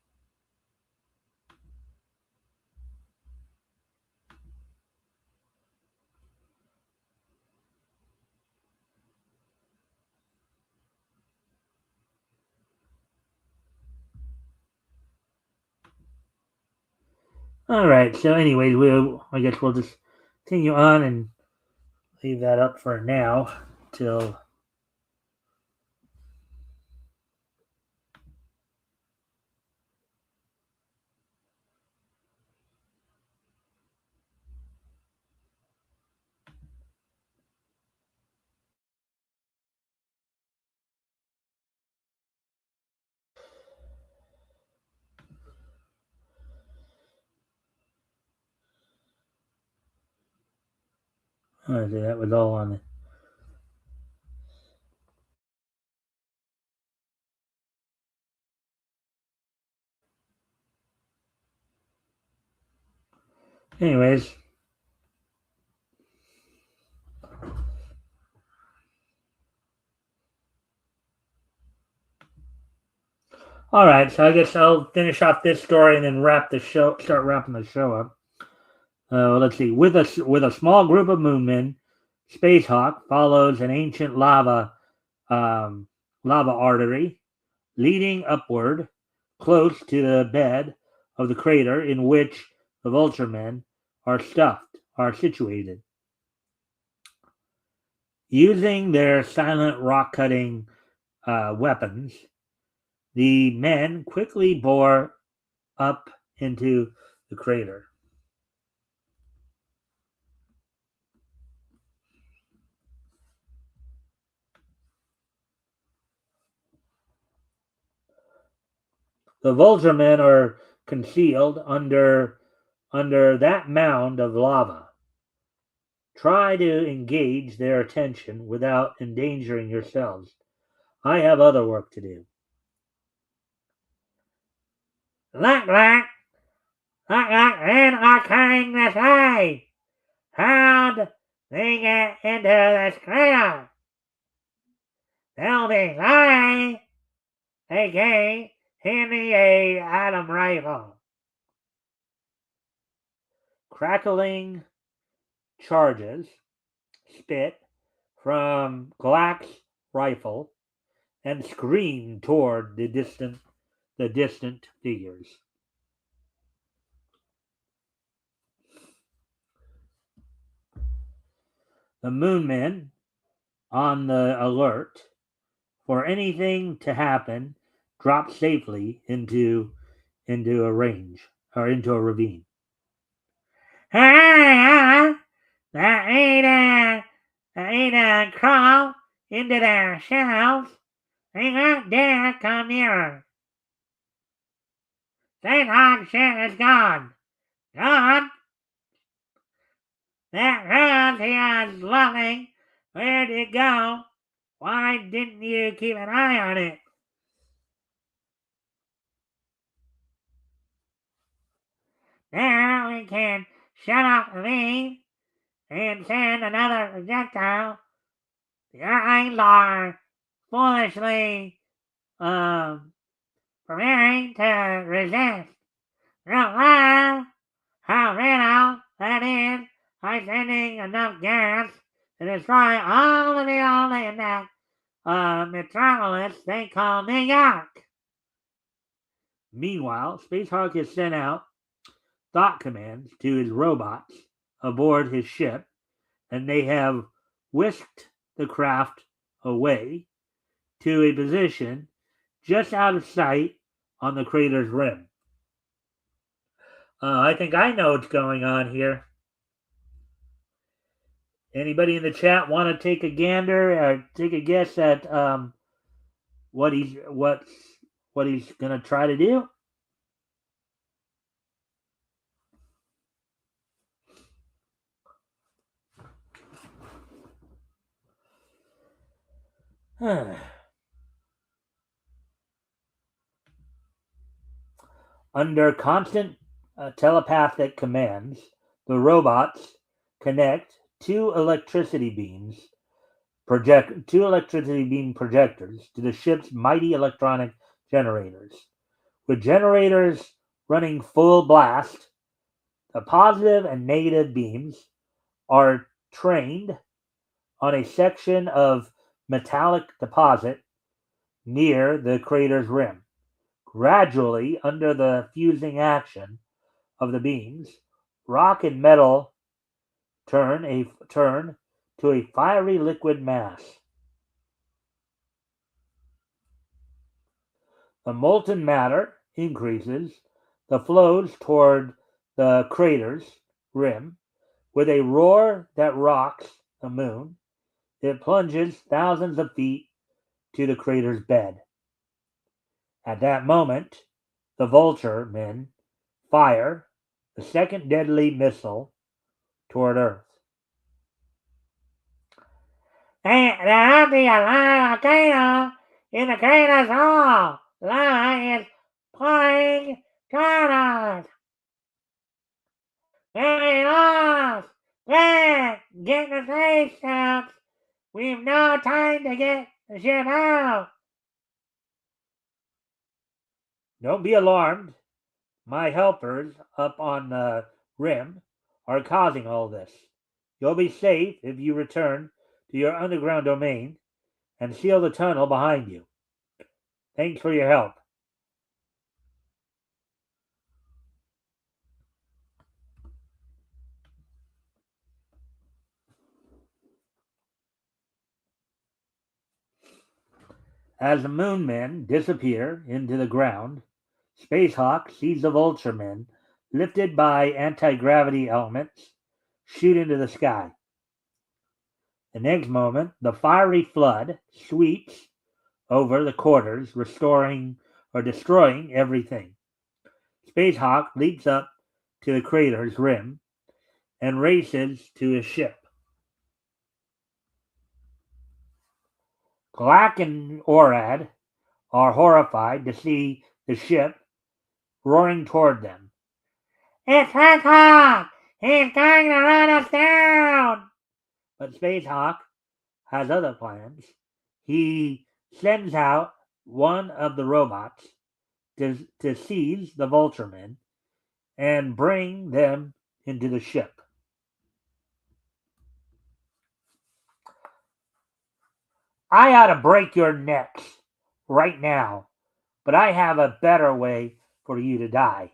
All right. So, anyways, I guess we'll just continue on and leave that up for now till. That was all on it. Anyways. All right, so I guess I'll finish off this story and then start wrapping the show up. Let's see. With a small group of moonmen, Spacehawk follows an ancient lava artery leading upward close to the bed of the crater in which the Vulture Men are situated. Using their silent rock-cutting weapons, the men quickly bore up into the crater. The Vulture Men are concealed under that mound of lava. Try to engage their attention without endangering yourselves. I have other work to do. Look, men are coming this way. How'd they get into this crater? They'll be sorry. Okay, hand me a atom rifle. Crackling charges spit from Glack's rifle and scream toward the distant figures. The Moonmen, on the alert for anything to happen, drop safely into a ravine. Hey, that ain't crawl into their shells. They won't dare come nearer. That hog shit is gone. Gone? That road he was loving, where'd it go? Why didn't you keep an eye on it? Now we can shut off the beam and send another projectile. The Earthlings are foolishly preparing to resist. How carrying enough gas to destroy all of the oil in that metropolis they call New York. Meanwhile, Spacehawk has sent out thought commands to his robots aboard his ship, and they have whisked the craft away to a position just out of sight on the crater's rim. I think I know what's going on here. Anybody in the chat want to take a gander or take a guess at what he's going to try to do? Under constant telepathic commands, the robots connect two electricity beam projectors to the ship's mighty electronic generators. With generators running full blast, the positive and negative beams are trained on a section of metallic deposit near the crater's rim. Gradually, under the fusing action of the beams, rock and metal turn to a fiery liquid mass. The molten matter increases the flows toward the crater's rim. With a roar that rocks the moon, it plunges thousands of feet to the crater's bed. At that moment, the Vulture men fire the second deadly missile toward Earth. There'll be a volcano in the crater's wall. Lava is pouring toward us. We're lost. Quick, get the spaceships. We've no time to get the ship out. Don't be alarmed. My helpers up on the rim are causing all this. You'll be safe if you return to your underground domain and seal the tunnel behind you. Thanks for your help. As the Moon Men disappear into the ground, Spacehawk sees the Vulture Men, lifted by anti-gravity elements, shoot into the sky. The next moment, the fiery flood sweeps over the quarters, destroying everything. Spacehawk leaps up to the crater's rim and races to his ship. Glack and Orad are horrified to see the ship roaring toward them. It's Spacehawk! He's going to run us down! But Spacehawk has other plans. He sends out one of the robots to seize the Vulture Men and bring them into the ship. I ought to break your necks right now, but I have a better way for you to die.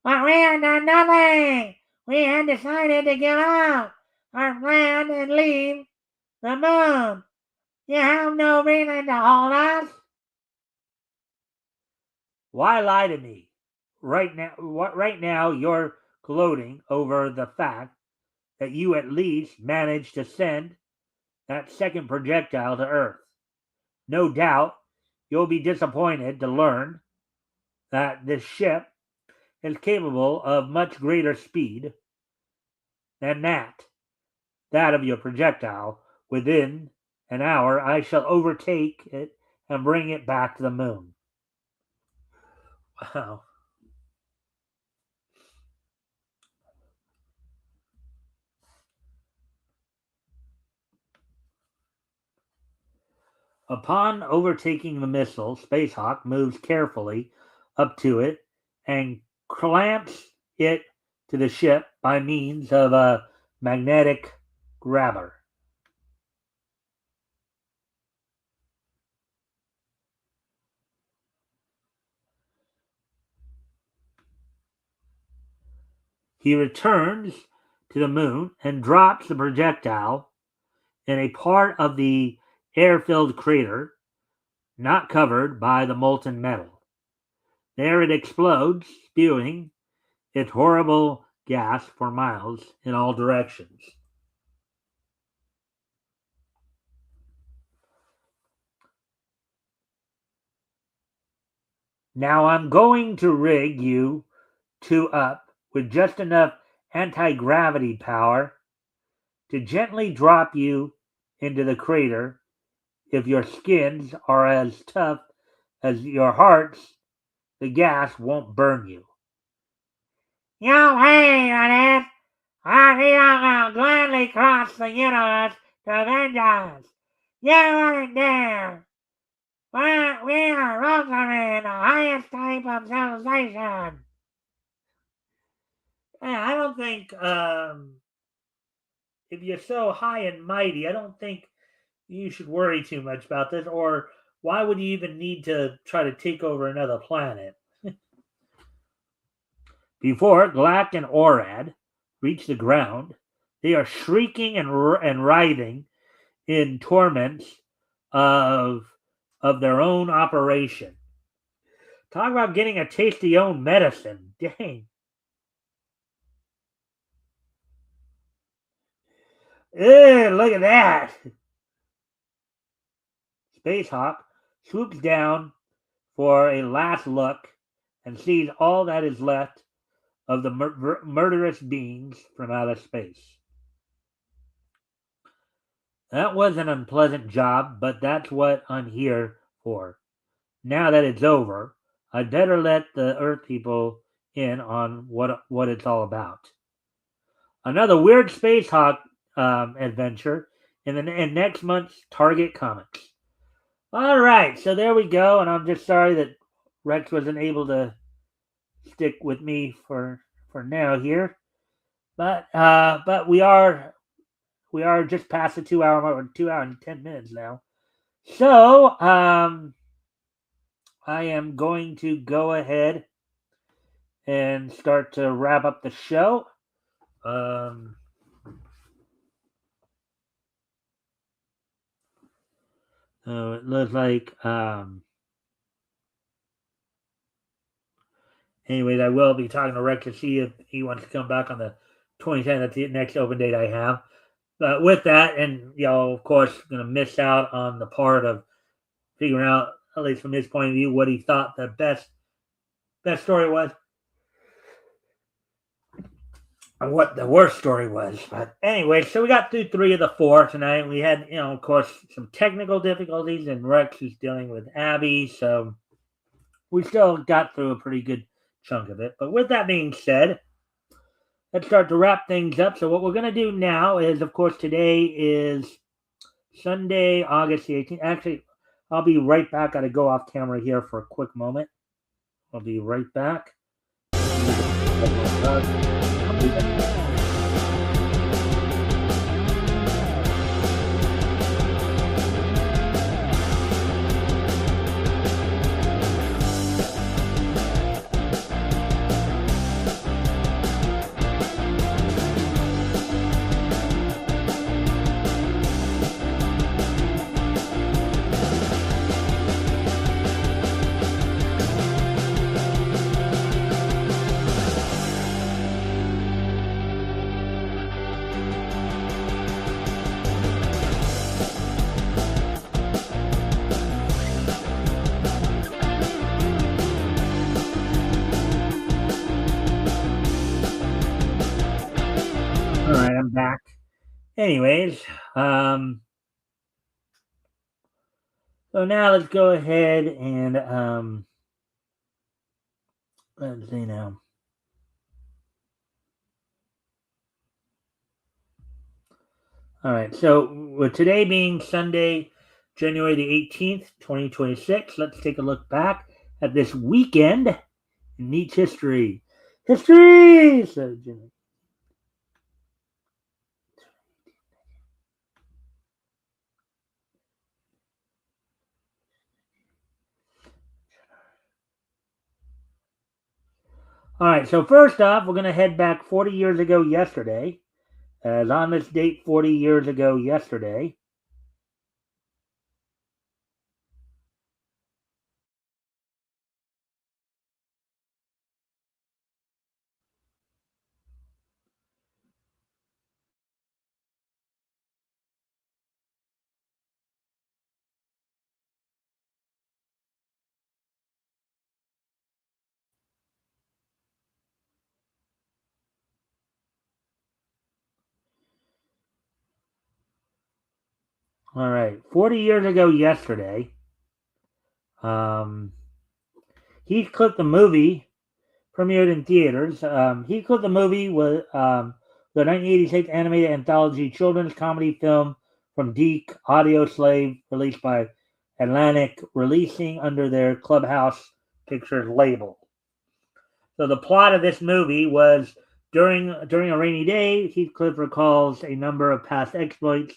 But we have done nothing. We had decided to give up our plan and leave the moon. You have no reason to hold us. Why lie to me? Right now you're gloating over the fact that you at least managed to send that second projectile to Earth. No doubt you'll be disappointed to learn that this ship is capable of much greater speed than that of your projectile. Within an hour, I shall overtake it and bring it back to the moon. Wow. Upon overtaking the missile, Spacehawk moves carefully up to it and clamps it to the ship by means of a magnetic grabber. He returns to the moon and drops the projectile in a part of the air-filled crater not covered by the molten metal. There it explodes, spewing its horrible gas for miles in all directions. Now I'm going to rig you two up with just enough anti-gravity power to gently drop you into the crater. If your skins are as tough as your hearts, the gas won't burn you. You paid on it! I will gladly cross the universe to avenge us! You weren't there! But we are welcoming the highest type of civilization! I don't think, if you're so high and mighty, I don't think you should worry too much about this, or why would you even need to try to take over another planet? Before Glack and Orad reach the ground, they are shrieking and writhing in torments of their own operation. Talk about getting a taste of your own medicine. Dang. Ew, look at that. Spacehawk swoops down for a last look and sees all that is left of the murderous beings from outer space. That was an unpleasant job, but that's what I'm here for. Now that it's over, I'd better let the Earth people in on what it's all about. Another weird Spacehawk adventure in next month's Target Comics. All right, so there we go, and I'm just sorry that Rex wasn't able to stick with me for now here, but we are just past the 2 hour mark, 2 hours and 10 minutes now. So I am going to go ahead and start to wrap up the show. So it looks like anyways, I will be talking to Rex to see if he wants to come back on the 27th. That's the next open date I have. But with that, and of course, going to miss out on the part of figuring out, at least from his point of view, what he thought the best story was, and what the worst story was. But anyway, so we got through 3 of the 4 tonight. We had, of course, some technical difficulties, and Rex is dealing with Abby, so we still got through a pretty good chunk of it. But with that being said, let's start to wrap things up. So what we're going to do now is, of course, today is Sunday, August the 18th. Actually, I'll be right back. Got to go off camera here for a quick moment. I'll be right back. All right, I'm back. Anyways, so now let's go ahead and let's see now. All right, so with today being Sunday, January the 18th, 2026, let's take a look back at this weekend in Neat History. History! So, All right, so first off, we're going to head back 40 years ago yesterday. As on this date, 40 years ago yesterday, all right, 40 years ago yesterday, Heathcliff the movie premiered in theaters. Heathcliff the movie was the 1986 animated anthology children's comedy film from Deke Audio Slave, released by Atlantic, releasing under their Clubhouse Pictures label. So the plot of this movie was during a rainy day, Heathcliff recalls a number of past exploits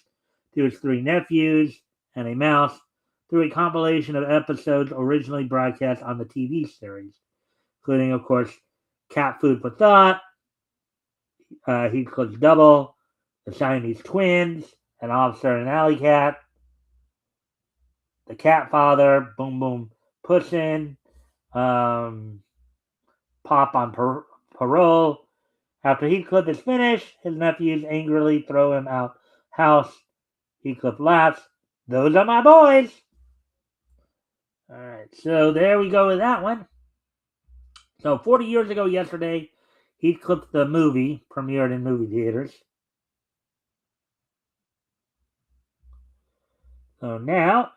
to his three nephews and a mouse through a compilation of episodes originally broadcast on the TV series, including, of course, Cat Food for Thought, Heathcliff's Double, the Siamese Twins, An Officer and an Alley Cat, The Cat Father, Boom Boom Pussin', Pop on Parole. After Heathcliff is finished, his nephews angrily throw him out house. Heathcliff laughs. Those are my boys. All right, so there we go with that one. So 40 years ago yesterday, Heathcliff the movie premiered in movie theaters. So now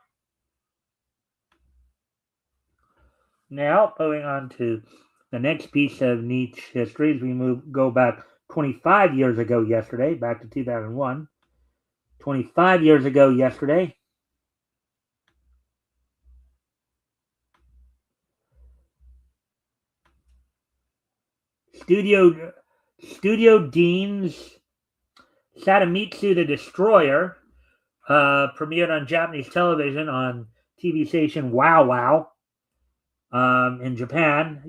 moving on to the next piece of niche history as we go back 25 years ago yesterday, back to 2001. 25 years ago yesterday, Studio Dean's Sadamitsu the Destroyer premiered on Japanese television on TV station Wow Wow in Japan.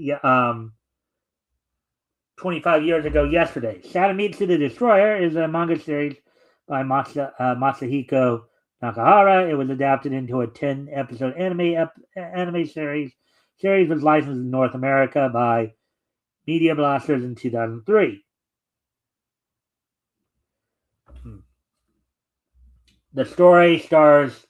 25 years ago yesterday. Sadamitsu the Destroyer is a manga series by Masahiko Nakahara. It was adapted into a 10-episode anime series. Series was licensed in North America by Media Blasters in 2003. The story stars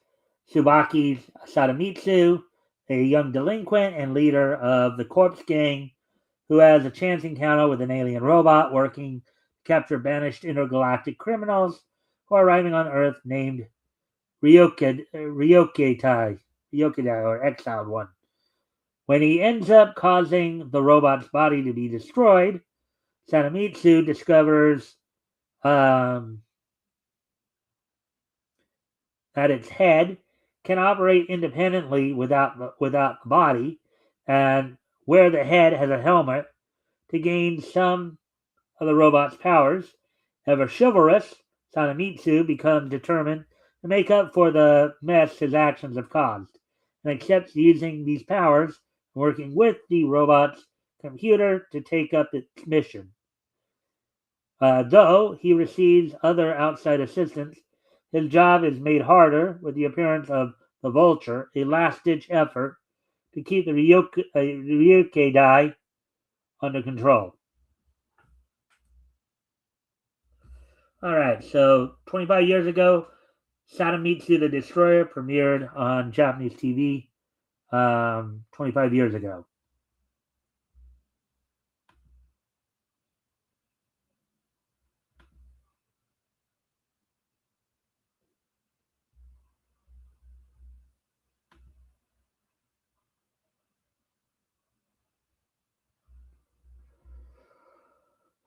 Tsubaki Sadamitsu, a young delinquent and leader of the Corpse Gang, who has a chance encounter with an alien robot working to capture banished intergalactic criminals who are arriving on Earth named Ryokitai, or Exiled One. When he ends up causing the robot's body to be destroyed, Sadamitsu discovers that its head can operate independently without the body, and where the head has a helmet to gain some of the robot's powers. Ever chivalrous, Sadamitsu becomes determined to make up for the mess his actions have caused, and accepts using these powers and working with the robot's computer to take up its mission. Though he receives other outside assistance, his job is made harder with the appearance of the Vulture, a last-ditch effort to keep the Ryukyai under control. All right, so 25 years ago, Sadamitsu the Destroyer premiered on Japanese TV 25 years ago.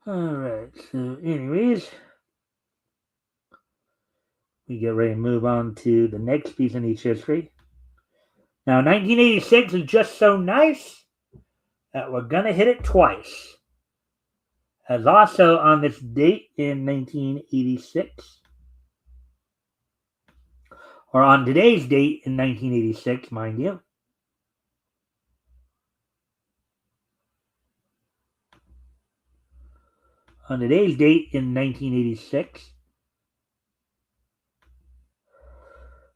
All right, so anyways, we get ready to move on to the next piece in each history. Now, 1986 is just so nice that we're going to hit it twice. As also on this date in 1986, or on today's date in 1986, mind you, on today's date in 1986.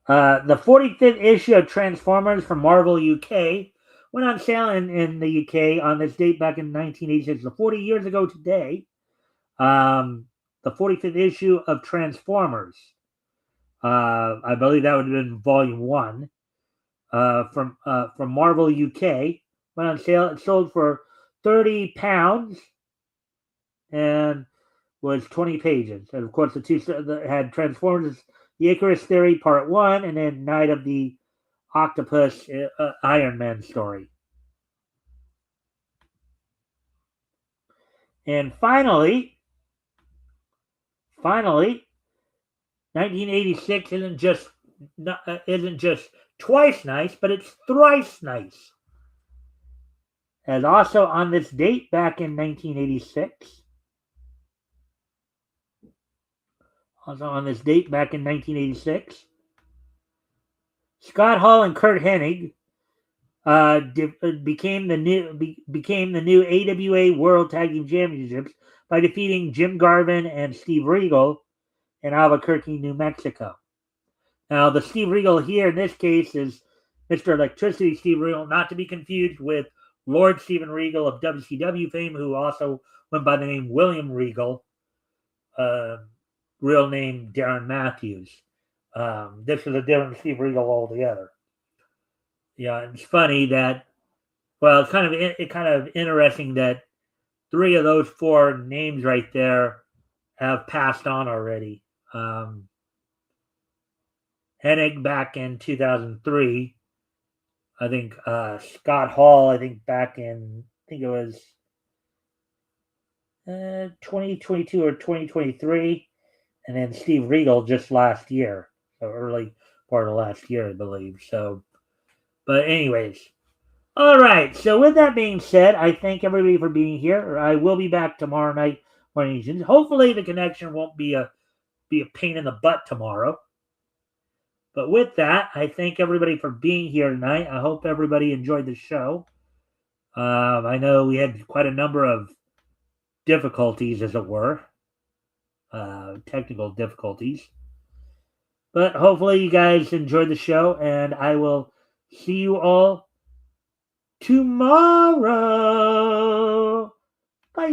The 45th issue of Transformers from Marvel UK went on sale in the UK on this date back in 1986, so 40 years ago today. The 45th issue of Transformers. I believe that would have been Volume 1 from Marvel UK. Went on sale. It sold for £30 and was 20 pages. And of course, the two had Transformers, the Icarus Theory Part 1, and then Night of the Octopus Iron Man story. And finally, 1986 isn't just twice nice, but it's thrice nice. And also on this date back in 1986, Scott Hall and Kurt Hennig became the new AWA World Tag Team Championships by defeating Jim Garvin and Steve Regal in Albuquerque, New Mexico. Now, the Steve Regal here in this case is Mr. Electricity Steve Regal, not to be confused with Lord Steven Regal of WCW fame, who also went by the name William Regal, real name Darren Matthews. This is a different Steve Regal altogether. Yeah, it's funny that, well, it's kind of interesting that 3 of those 4 names right there have passed on already. Hennig back in 2003. I think Scott Hall, back in, it was 2022 or 2023. And then Steve Regal just last year. So early part of last year, I believe. So, but anyways. All right. So with that being said, I thank everybody for being here. I will be back tomorrow night. Hopefully the connection won't be a pain in the butt tomorrow. But with that, I thank everybody for being here tonight. I hope everybody enjoyed the show. I know we had quite a number of difficulties, as it were. Technical difficulties. But hopefully you guys enjoyed the show, and I will see you all tomorrow. Bye.